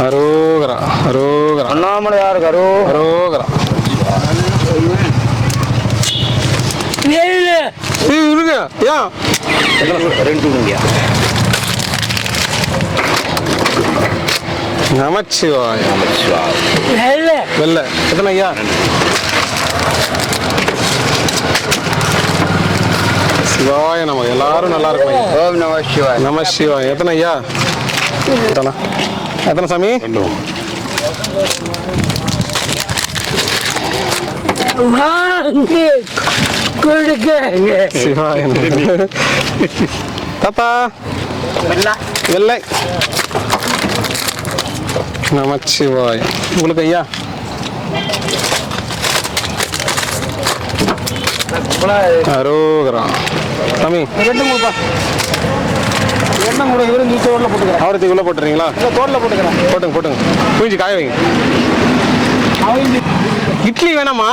அரோகரா அரோகரா. அண்ணாமலையாருக்கு அரோகரா. இருங்க ஐயா. 2 நமச்சிவாய. வெள்ளை. எத்தனை ஐயா? சிவாய நம்ம. எல்லாரும் நல்லா இருக்கும். ஓம் நம சிவாய. நம சிவாய. எத்தனை ஐயா? எத்தனை சாமி? சிவாய தாத்தா. வெள்ளை. நமச்சிவாய. உங்களுக்கு ஐயா? அரோகரா. சாமி 2 கொடுப்பா. எண்ணெய் கூட இவரும் தோட்டில் போட்டுக்கிறேன். அவரத்துக்கு உள்ள போட்டுறீங்களா? தோட்டில் போட்டுக்கிறேன். போட்டுங்க குஞ்சு காய வைங்க. இட்லி வேணாமா?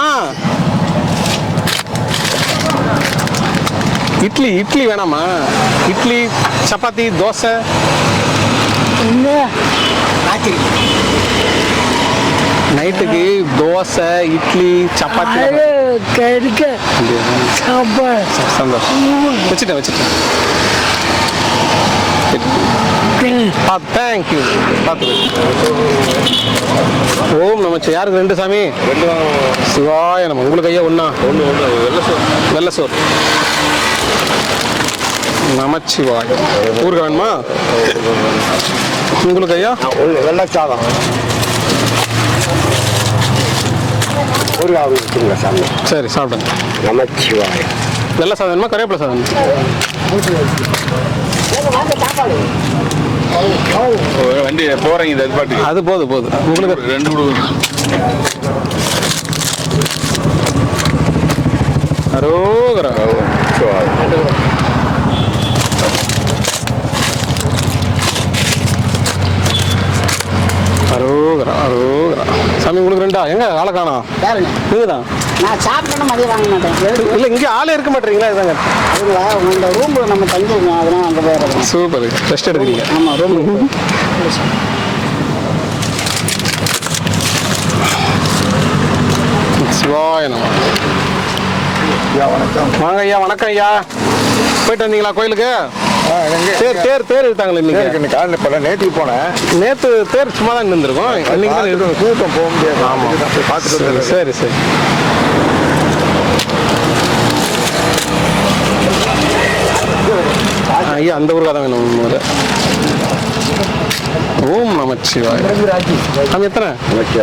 இட்லி வேணாமா? இட்லி சப்பாத்தி தோசை. நைட்டுக்கு தோசை இட்லி சப்பாத்தி. சந்தோஷம். வச்சுட்டேன். தேங்க்யூ. ஓம் நமச்சு. யாருக்கு 2 சாமி? சிவாய நம்ம. உங்களுக்கு ஐயா? 1 வெள்ளை சோறு. நமச்சிவாய. ஊருக்கு வேணுமா? உங்களுக்கு ஐயா? வெள்ளை சாதம். ஒரு ஆகுங்க சாமி. சரி சாப்பிடுங்க. நமச்சிவாய. வெள்ளை சாதம் வேணுமா கருவேப்பிலை சாதம்? வண்டி போறீங்க இந்த பாட்டுக்கு. அது போதும். உங்களுக்கு 2 கொடுங்க. அரோகரா. அரோகரா அரோகரா. சாமி உங்களுக்கு 2 எங்க ஆளை காணோம்? இதுதான் நான் சாப்பிட்டேன்னு மதியம் வாங்க மாட்டேன். இல்லை இங்கே ஆளே இருக்க மாட்டீங்களா? இதாங்க அதுங்களா இந்த ரூமில் நம்ம தங்கிருக்கோம். அதெல்லாம் அங்கே போயிடுறோம். சூப்பர். ரெஸ்ட் எடுக்கிறீங்க? ஆமாம் ரூம். சிவாய நம. வாங்க ஐயா. வணக்கம் ஐயா. போயிட்டு வந்தீங்களா கோயிலுக்கு? தேர் இழுத்தாங்களே இன்னைக்கு? காலையில் இப்போ நேற்றுக்கு போனேன். நேற்று தேர் சும்மா தான் இருந்திருக்கோம். இன்னைக்கு தான் கூட்டம் போக முடியாது. ஆமாம் பார்த்துட்டு. சரி. ஐயா அந்த ஊருக்காக தான் வேணும். ஓம் நமச்சிவாய. நம்ம எத்தனை?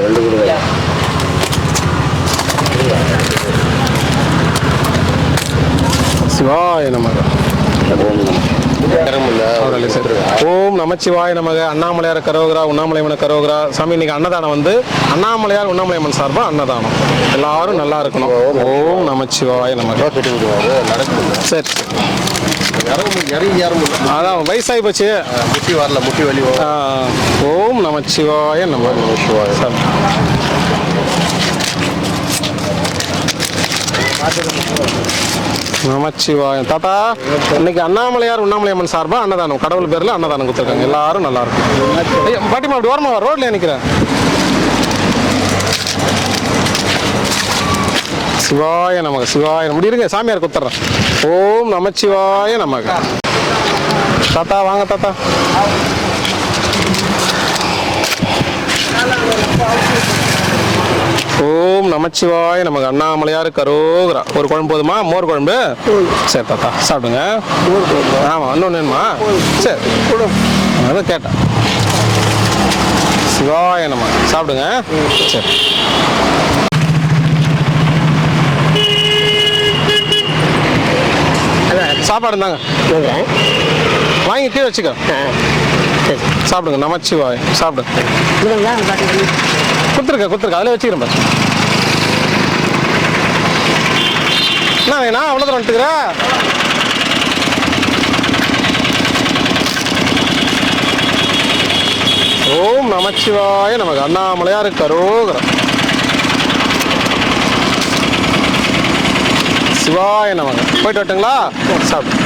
2 கொடுங்க. சிவாய நமக. ஓம் நமச்சிவாய நமக. அண்ணாமலையார் கரோகரா, உண்ணாமலையம்மன் கரோகரா. சாமி இன்னைக்கு அன்னதானம் வந்து அண்ணாமலையார் உண்ணாமலையம்மன் சார்பா அன்னதானம். எல்லாரும் நல்லா இருக்கணும். ஓம் நமச்சிவாய நமக. சரி, அதான் வயசாகி போச்சு, முட்டி வரல, முட்டி வலி. ஓம் நமச்சிவாய நமக. சாமி நமச்சிவாயம். தாத்தா இன்னைக்கு அண்ணாமலையார் உண்ணாமலையம்மன் சார்பா அன்னதானம், கடவுள் பேர்ல அன்னதானம் கொடுத்துருக்காங்க. எல்லாரும் நல்லா இருக்கும். ஐயா பாட்டிமா அப்படி ஓரமா ரோட்ல நிக்கிறேன். சிவாய நமக. சிவாய முடியிருங்க, சாமியார் கொடுத்துட்றேன். ஓம் நமச்சிவாய நமக. தாத்தா வாங்க தாத்தா. ஓம் நமச்சிவாய நமக்கு. அண்ணாமலையார் கரோகரா. ஒரு குழம்பு போதுமா? மோர் குழம்பு. சரி தாத்தா சாப்பிடுங்க. ஆமாம், இன்னொன்று வேணுமா? சரி அதான் கேட்டேன். சிவாய நம. சாப்பிடுங்க. சரி சாப்பாடு இருந்தாங்க, வாங்கி கீழே வச்சுக்க. சாப்பிடுங்க. நமச்சிவாய். சாப்பிடுங்க. கொடுத்துருக்க அதில் வச்சுக்கிறேன் பாரு. என்ன வேணா அவ்வளோ தூரம் வந்துட்டுக்கிற? ஓம் நமச்சிவாய நமக்கு. அண்ணாமலையார் கரோகரா. சிவாய நமக்கு. போயிட்டு வரட்டுங்களா? சாப்பிடு.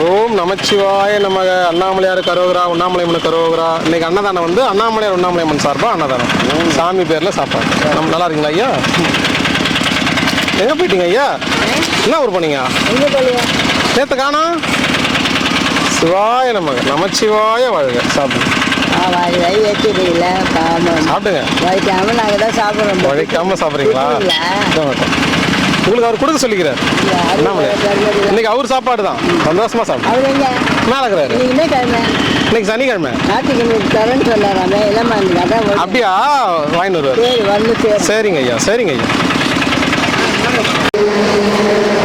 ஓம் நமச்சிவாய நமக. அண்ணாமலையார் கரோகரா, உண்ணாமலையம்மன் கரோகரா. இன்னைக்கு அன்னதானம் வந்து அண்ணாமலையார் உண்ணாமலையம்மன் சார்பா அன்னதானம். சாமி பேர்ல சாப்பாடு. நம்ம நல்லா இருக்கீங்களா ஐயா? எங்க போயிட்டீங்க ஐயா? என்ன ஊர் போனீங்க? நேற்று காணோம். சிவாய நமக. நமச்சிவாய வாழ்க. சாப்பிடுங்க. சாப்பிடுங்க. உழைக்காம சாப்பிட்றீங்களா? உங்களுக்கு அவர் கொடுக்க சொல்லிக்கிறார். இன்னைக்கு அவர் சாப்பாடு தான். சந்தோஷமா சாப்பிடு. மேல இருக்கிறாரு. இன்னைக்கு சனிக்கிழமை. அப்படியா? வாங்கிட்டு வருவார். சரிங்க ஐயா, சரிங்க ஐயா.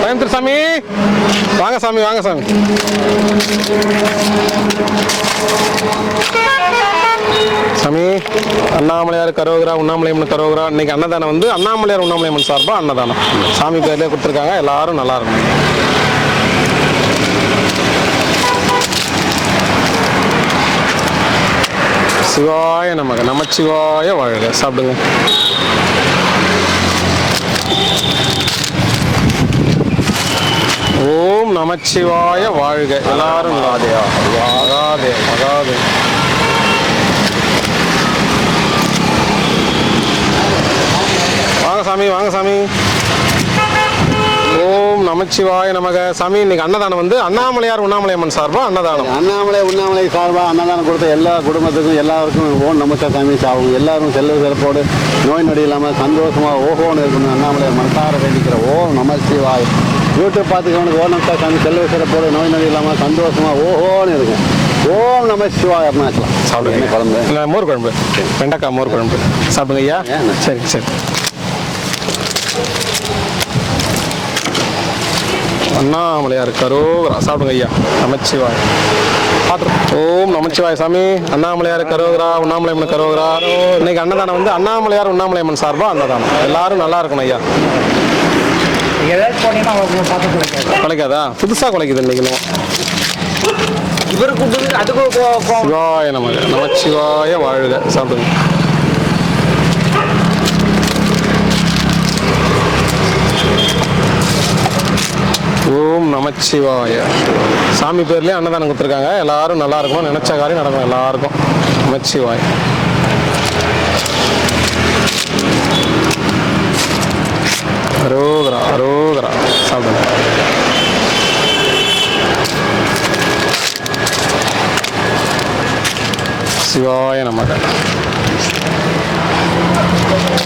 கோயம்புத்தூர் சாமி வாங்க, சாமி வாங்க சாமி. சாமி அண்ணாமலையார் கரோகரா, உண்ணாமலையம்மன் கரோகரா. இன்னைக்கு அன்னதானம் வந்து அண்ணாமலையார் உண்ணாமலையம்மன் சார்பா அன்னதானம். சாமி பேர்லேயே கொடுத்துருக்காங்க. எல்லாரும் நல்லா இருக்கும். சிவாய நமக. நமச்சிவாய வாழ்க. சாப்பிடுங்க. ஓம் நமச்சிவாய வாழ்க. எல்லாரும் மகாதேவா. மகாதேவ் மகாதேவ். வாங்க சாமி, வாங்க சாமி. ஓம் நமச்சிவாய நமக. சாமி இன்னைக்கு அன்னதானம் வந்து அண்ணாமலையார் உண்ணாமலையம்மன் சார்பா அன்னதானம். அண்ணாமலை உண்ணாமலை சார்பாக அன்னதானம் கொடுத்த எல்லா குடும்பத்துக்கும் எல்லாருக்கும் ஓம் நமஸ்கார் சாமி. சாவும் எல்லாரும் செல்ல சிறப்போடு நோய் நொடி இல்லாமல் சந்தோஷமாக ஓஹோன்னு இருக்கணும். அண்ணாமலை மனசார வேண்டிக்கிற ஓம் நமசிவாய். யூடியூப் பார்த்துக்கவனுக்கு ஓம் நமஸ்கார் சாமி செல்ல சிறப்போடு நோய் நொடி இல்லாமல் சந்தோஷமாக ஓஹோன்னு இருக்கும். ஓம் நமசிவாய். அருணாச்சலம். சாப்பிடுங்க. குழம்பு இல்லை, மோர் குழம்பு. வெண்டைக்காய் மோர் குழம்பு. சாப்பிடுங்க ஐயா. சரி சரி. அண்ணாமலையார் கரோகரா. சாப்பிடுங்க ஐயா. நமச்சிவாய். ஓம் நமச்சிவாய். சாமி அண்ணாமலையார் கரோகரா, உண்ணாமலையம்மன் கரோகரா. இன்னைக்கு அன்னதானம் வந்து அண்ணாமலையார் உண்ணாமலையம்மன் சார்பா அன்னதானம். எல்லாரும் நல்லா இருக்கணும் ஐயா. குலைக்காதா? புதுசா குலைக்குது இன்னைக்கு. சிவாய நமக. நமச்சிவாய வாழ்க. சாப்பிடுங்க. ஓம் நமச்சிவாய. சாமி பேர்லேயே அன்னதானம் கொடுத்துருக்காங்க. எல்லாரும் நல்லா இருக்கணும். நினைச்ச காரியம் நடக்கும் எல்லாருக்கும். நமச்சிவாய். அரோகரா அரோகரா. சாப்பிடுங்க. சிவாய நமக.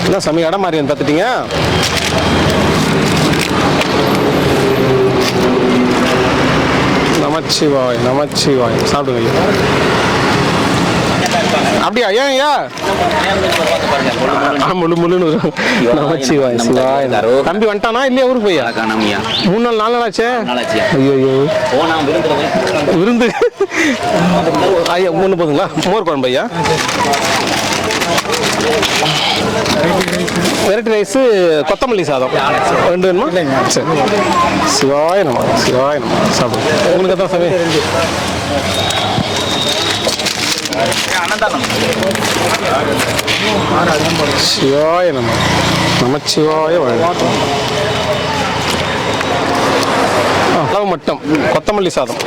என்ன சாமி இடம் மாறி பார்த்துட்டீங்க? நமச்சிவாய். நமச்சிவாய். சாப்பிடுங்க. அப்படியா? ஏன் ஐயா? முழு முழுன்னு வரும். நமச்சிவாய் சிவாய். தம்பி வந்துட்டானா இல்லையா ஊருக்கு போய்யா? 3 நாள் 4 நாள் ஆச்சே. ஐயோ விருந்து ஐயா ஒன்று போதுங்களா? மோர் குழம்பு ஐயா. வெரைட்டி ரைஸு கொத்தமல்லி சாதம் 2 வேணுமா? சரி. சிவாய நம்ம சாப்பிடுங்க. உங்களுக்கு தான் சமையல் சிவாய நமச்சிவாய அளவு மட்டும் கொத்தமல்லி சாதம்.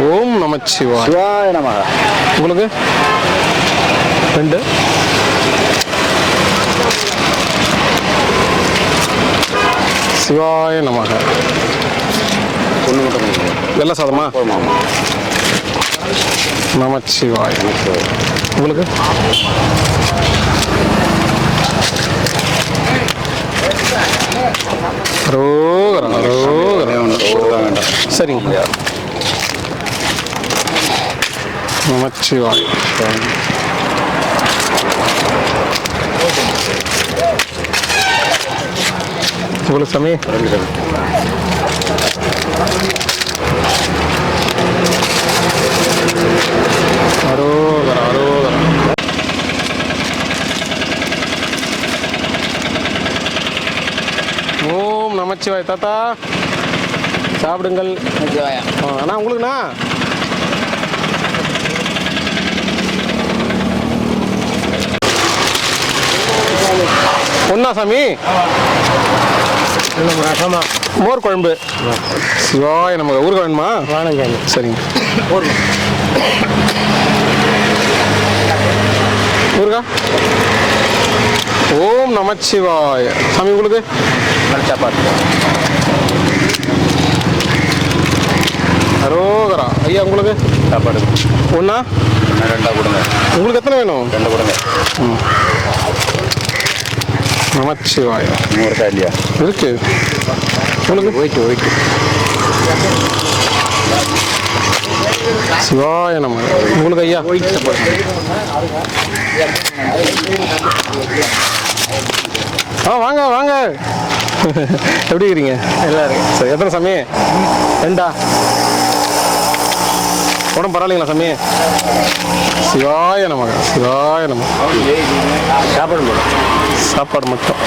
ஓம் நமச்சிவாய உங்களுக்கு 2 சிவாய நமக. வெள்ளை சாதமா? நமச்சிவாய. உங்களுக்கு சரிங்க. நமச்சிவாய. உங்களுக்கு சாமி ஓம் நமச்சிவாய். தாத்தா சாப்பிடுங்கள். அண்ணா உங்களுக்குண்ணா ஒன்னா சாமி? மோர் குழம்பு. சிவாய நமக்கு. ஊருக்கு வேணுமா? சரிங்க. ஊருக்கா? ஓம் நமச்சிவாய. சாமி உங்களுக்கு அரோகரா. ஐயா உங்களுக்கு சாப்பாடு ஒன்றா 2 கொடுங்க. உங்களுக்கு எத்தனை வேணும்? 2 கொடுங்க. நமச்சிவாய. இருக்கா இல்லையா? இருக்கு. உங்களுக்கு போயிட்டு சிவாய நம்ம. உங்களுக்கு ஐயா வாங்க வாங்க. எப்படி இருக்கிறீங்க? எல்லாரும் சரி. எத்தனை சாமி? 2. உடம்பு பரவாயில்லைங்களா சாமி? சிவாய நமக சாப்பாடு மட்டும்.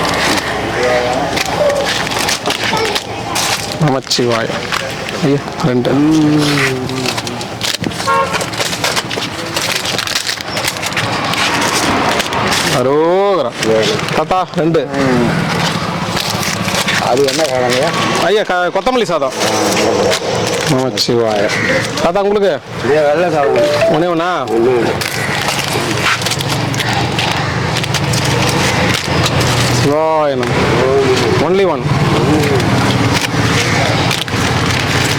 நமச்சிவாய. ஐயா 2. அரோகரா. தாத்தா 2. அது என்ன சாதம் ஐயா? கொத்தமல்லி சாதம். நமச்சிவாய. தாத்தா உங்களுக்கு வெள்ளை சாதம் ஒண்ணா? சிவாய நம. ஒன்லி 1.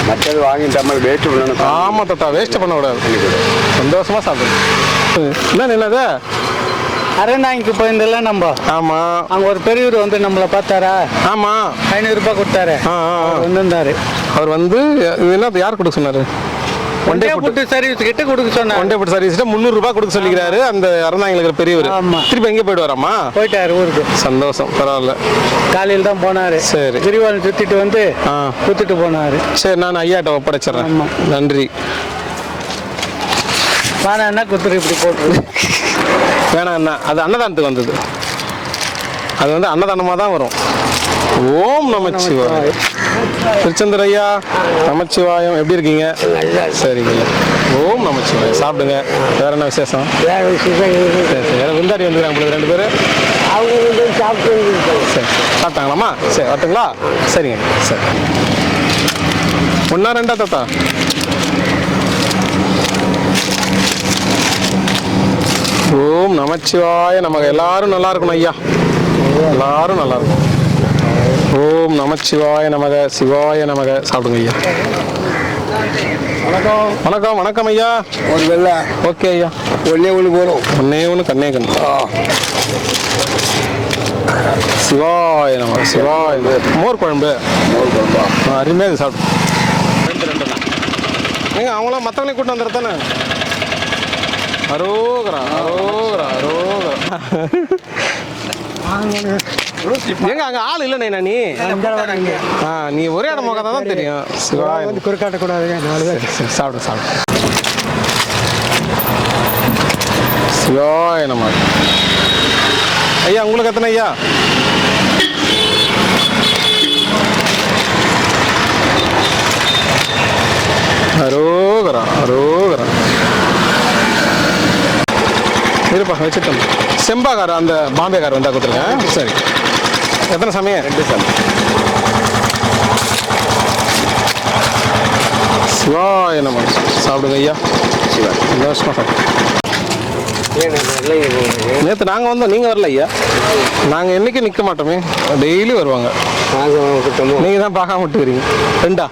மற்றது வாங்கிட்டாம வேஸ்ட் பண்ணணும். ஆமா தாத்தா, வேஸ்ட் பண்ணக்கூடாது. சந்தோஷமா சாப்பிடுங்க. என்னது அரணாய்க்கு போயிருந்தல நம்ம. ஆமா. அங்க ஒரு பெரியவர் வந்து நம்மளை பார்த்தாரா? ஆமா. 500 ரூபாய் கொடுத்தாரு. வந்திருந்தாரு. அவர் வந்து என்ன யார் கொடுக்க சொன்னாரு? ஒன் டே ஃபுட் சர்வீஸ் கிட்ட கொடுக்க சொன்னாரு. ஒன் டே ஃபுட் சர்வீஸ் 300 ரூபாய் கொடுக்க சொல்லிக்கிறாரு அந்த அறந்தாங்க பெரியவர். திருப்பி எங்கே போயிடுவாராமா? போயிட்டாரு ஊருக்கு. சந்தோஷம், பரவாயில்ல. காலையில் தான் போனாரு. சரி. கிரிவாலம் சுத்திட்டு வந்து குத்துட்டு போனாரு. சரி, நான் ஐயாட்ட ஒப்படைச்சிடறேன். நன்றி. வேணா குத்துரு இப்படி போட்டு வேணாம் அண்ணா, அது அன்னதானத்துக்கு வந்தது. அது வந்து அன்னதானமாக தான் வரும். ஓம் நமச்சிவாய. திருச்செந்தூர் ஐயா நமச்சிவாயம். எப்படி இருக்கீங்க? சரிங்க. ஓம் நமச்சிவாயம். சாப்பிடுங்க. வேற என்ன விசேஷம்? வேற விருந்தாடி வந்துருக்காங்க உங்களுக்கு 2 பேர். அவங்க சாப்பிட்டு சரி, சாப்பிட்டாங்களாம்மா? சரி, வரட்டுங்களா? சரிங்க. சரி. 1 2 தாத்தா? ஓம் நமச்சிவாய நமக. எல்லாரும் நல்லா இருக்கணும் ஐயா, எல்லாரும் நல்லா இருக்கும். ஓம் நமச்சிவாய நமக. சிவாய நமக. சாப்பிடுங்க ஐயா. வணக்கம் வணக்கம் வணக்கம் ஐயா. ஒரு வெள்ளை. ஓகே ஐயா. ஒன்னே ஒன்று போகிறோம். ஒன்னே ஒன்று கண்ணே கண்ணு. சிவாய நமக. சிவாய. மோர் குழம்பு. மோர் குழம்பா? அருமையாக சாப்பிடு. நீங்கள் அவங்களாம் மற்றவங்களையும் கூட்டு வந்துடுற தானே. அரோகரா அரோகரா அரோகரா. எங்க அங்கே ஆள் இல்லைண்ணே நீ நீ ஒரே இடம் முகத்தான் தான் தெரியும். சிவாய் வந்து குறுக்காட்டக்கூடாது. 4 பேர் சாப்பிடு சாப்பிடு. சிவாய நம்ம ஐயா உங்களுக்கு எத்தனை ஐயா? அரோகரா அரோகரா. இருப்பா வச்சுட்டோம். செம்பாக்கார அந்த பாம்பேக்கார வந்தா கொடுத்துருக்கேன். சரி எத்தனை சமயம்? 2 சமயம். சிவாய நம்ம சாப்பிடுங்க ஐயா. சிவா சந்தோஷமா சாப்பிடு. நேற்று நாங்கள் வந்தோம், நீங்கள் வரல ஐயா. நாங்கள் என்றைக்கும் நிற்க மாட்டோமே, டெய்லி வருவாங்க. நீங்கள் தான் பார்க்காம விட்டுக்கிறீங்க. 2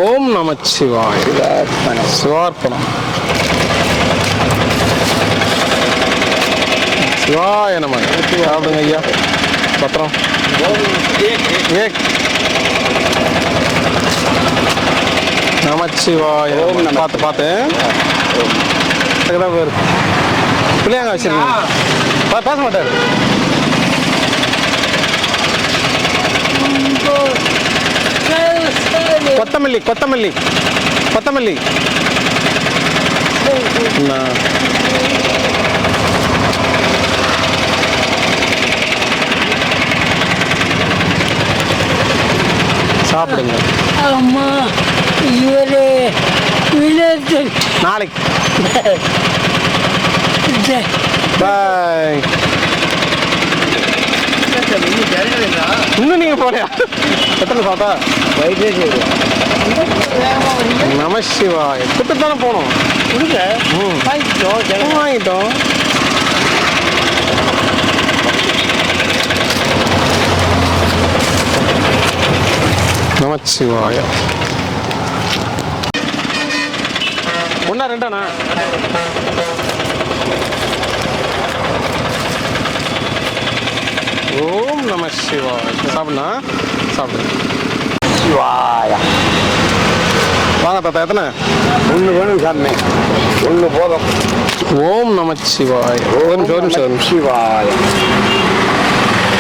ஓம் நமச்சிவாய. சிவார்ப்பணம். சிவாய நம. சாப்பிடுங்க ஐயா. பத்திரம் ஏக் நமச்சிவாய. பார்த்து பார்த்து பிள்ளையாங்க வச்சிருக்கீங்க. பேச மாட்டார். கொத்தமல்லி கொத்தமல்லி கொத்தமல்லி. சாப்பிடுங்க. அம்மா இவரே நாளைக்கு பாய். இன்னும் நீங்க போலையா? எத்தனை பார்த்தா நம சிவாய். கிட்ட தானே போனோம். வாங்கிட்டோம். நமச்சிவாய. 1 2 ஓம் நம சிவாய. சாப்பிடுண்ணா சாப்பிடு. சிவாயா. வாங்க தாத்தா. எத்தனை? 1 வேணும் சாமி. 1 போதும். ஓம் நம சிவாய. ஒரு நிமிஷம் சிவாய.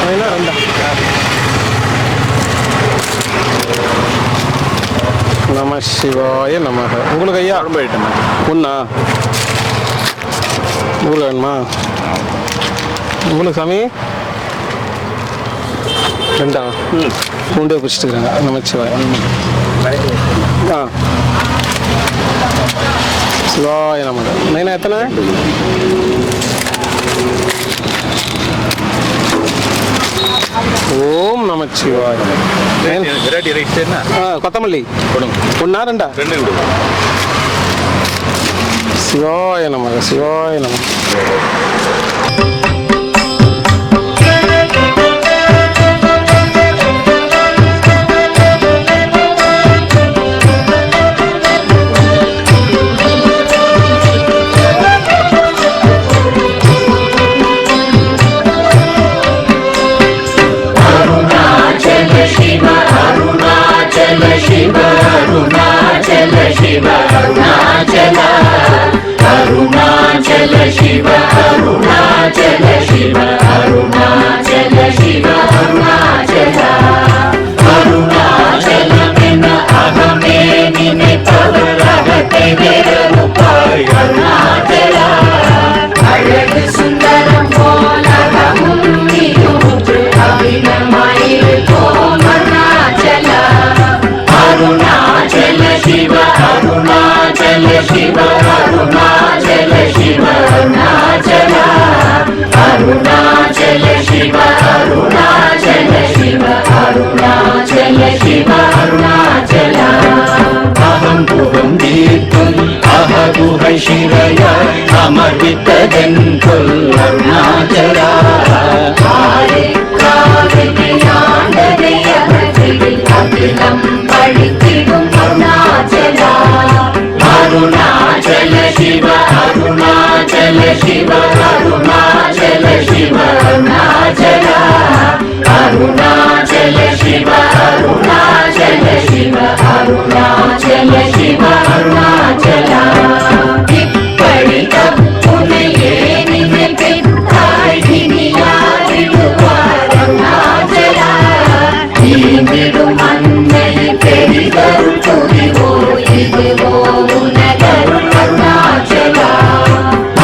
2 நம சிவாய நமக. உங்களுக்கு ஐயா? 1 உங்களுக்கு வேணுமா? உங்களுக்கு சாமி 2 பூண்டே பிடிச்சிட்டுக்கிறாங்க. நமச்சிவாய. சிவாய நமக. நைனா எத்தனை? ஓம் நமச்சிவாய. கொத்தமல்லி 1 2 சிவாய நமக. சிவாய நமக. ಶಿರಯ ಅಮರ್ವಿತದೆಂತೊಲ್ ಅರುಣಾಚಲ படித்திடும் அருணாச்சலா அருணாச்சல சிவ அருணாச்சல சிவ அருணாச்சல சிவ அருணாச்சலா அருணாச்சல சிவ शिव अरुणाचल शिव अरुणाचला இப்படி தப்புனையே நினைத்தாய் இனியாரிடுவார் அருணாச்சலா நீங்கிடும் அன்னை பெரிதருள் துணிவோ இதுவோ உனதருள் அருணாச்சலா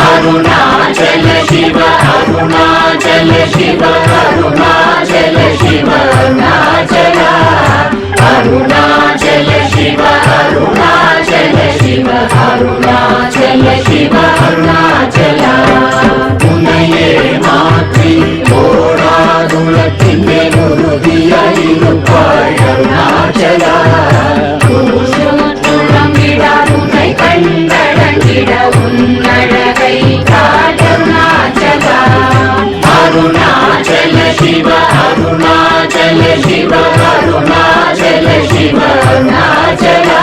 अरुणाचल शिव अरुणाचल शिव अरुणाचल शिव अरुणाचला अरुणाचल शिव अरुणाचल शिव अरुणाचल शिव अरुणाचला உன்னையே மாற்றி ஓடாதுலத்தின் உறுதியாயிருப்பாய் அருணாச்சலா உன்னை கண்டடங்கிட உன்னழகை காட்டருணாச்சலா अरुणाचल शिव अरुणाचल शिव अरुणाचल शिव अरुणाचला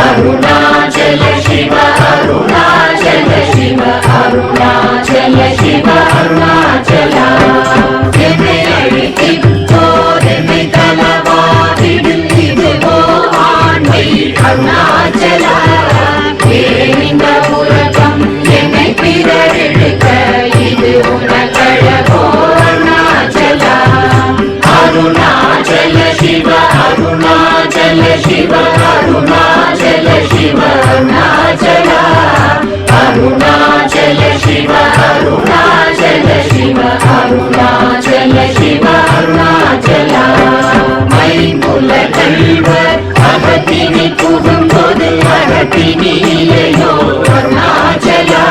अरुणाचल शिव अरुणाचल शिव अरुणाचल शिव अरुणाचला என்னை அழித்தோர் என்னை தலவாதிடும் இதுவோ ஆண்மை அருணாச்சலா இந்த உலகம் என்னை பிறரெடுக்க இது உனக்கழகோ அருணாச்சலா अरुणाचल शिव अरुणाचल शिव अरुणाचल शिव अरुणाचला अरुणाचल शिव अरुणाचल शिव अरुणाचल शिव अरुणाचला மைமுல கல்வர் அகத்தினி புகும்போது அகத்தினியோ அருணாச்சலா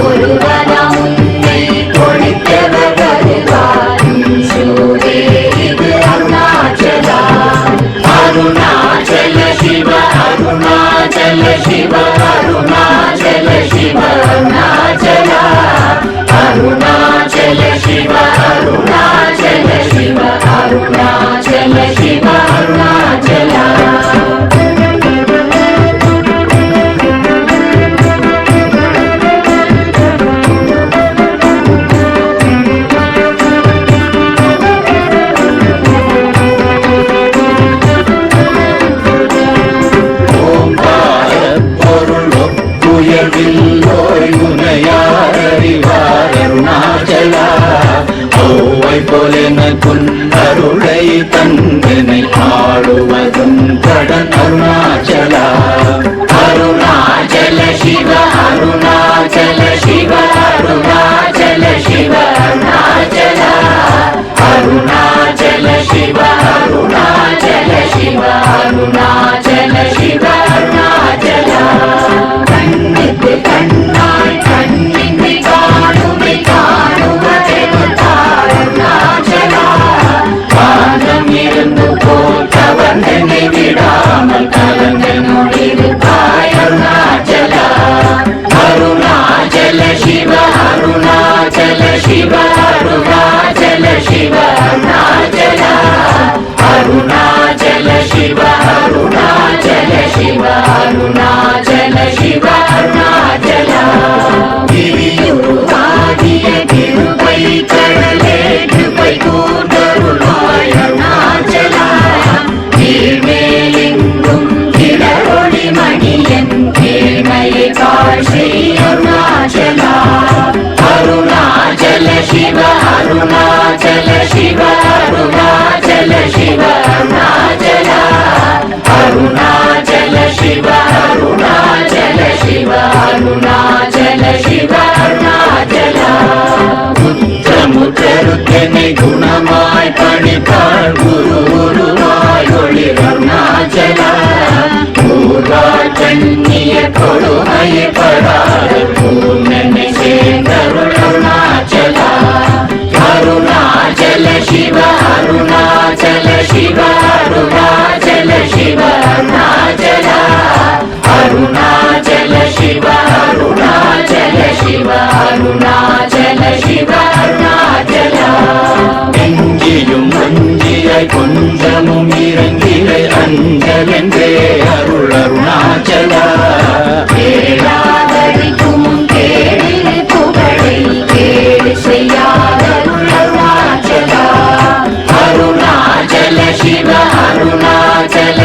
ஒருவனா உன்னை ஒழித்தவர் வருவார் சூரே இது அருணாச்சலா अरुणाचल शिव अरुणाचल शिव अरुणाचल शिव अरुणाचला अरुणाचल शिव अरुणाचल शिव अरुणाचल शिव अरुणाचला அருணாச்சலா ஓவை போல நக்குன் அருளை தந்தனை ஆடுவதும் கடன் அருணாச்சலா அருணாச்சல சிவ அருணாச்சல சிவ அருணாச்சல சிவ அருணாச்சலா அருணாச்சல சிவ அருணாச்சல சிவ அருணாச்சல சிவ அருணாச்சலா கண்ணுக்கு கண்ணாய் கண்ணின்றி காணுமை காணுவதெருணாச்சலா காலம் இருந்து போல் கவர்ந்தனை விடாமல் கலந்து நொழிருப்பாய் அருணாச்சலா அருணாச்சல சிவ அருணாச்சல சிவ அருணாச்சல சிவ அருணாச்சலா அருணாச்சல சிவ அருணாச்சல சிவ அருணாச்சல சிவ அருணாச்சலா கிரியுருவாகிய கிருபை கடலே கிருபை கூர்ந்தருளாய் அருணாச்சலா கீழ்மேலெங்கும் கிளரொளி மணியன் கேமையை காட்சி அருணாச்சலா அருணாச்சல சிவ அருணாச்சல சிவ அருணாச்சல சிவ அருணாச்சலா அருணாச்சல சிவ அருணாச்சல சிவ அருணாச்சல சிவ அருணாச்சலா முற்றமுற்றருக்கெனை குணமாய் பணித்தாள் குரு குருவாய் ஒளி அருணாச்சலா கூறாள் கண்ணிய கொடுமையை படாத பூர்ணனை சேர்ந்தருள் அருணாச்சலா அருணாச்சல சிவ அருணாச்சல சிவ அருணாச்சல சிவ அருணாச்சலா அருணாச்சல சிவ அருணாச்சல சிவ அருணாச்சல சிவ அருணாச்சலா எங்கியும் வஞ்சியாய் கொஞ்சமும் இறங்கிலை அஞ்சலென்றே அருள் அருணாச்சலா கேளாதடிக்கும் கேடில் புகழை கேடு செய்யாதருள் அருணாச்சலா அருணாச்சல சிவ அருணாச்சல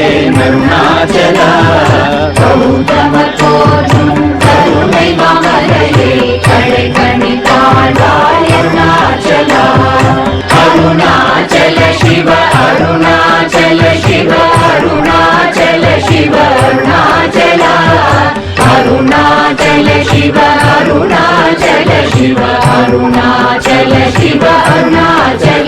அருணாச்சலா கௌதமர் போற்றும் கருணை மாமலையே கடை கணித்தாழ்வாய் அருணாச்சலா அருணாச்சல சிவ அருணாச்சல சிவ அருணாச்சல சிவ அருணாச்சலா அருணாச்சல சிவ அருணாச்சல சிவ அருணாச்சல சிவ அருணாச்சல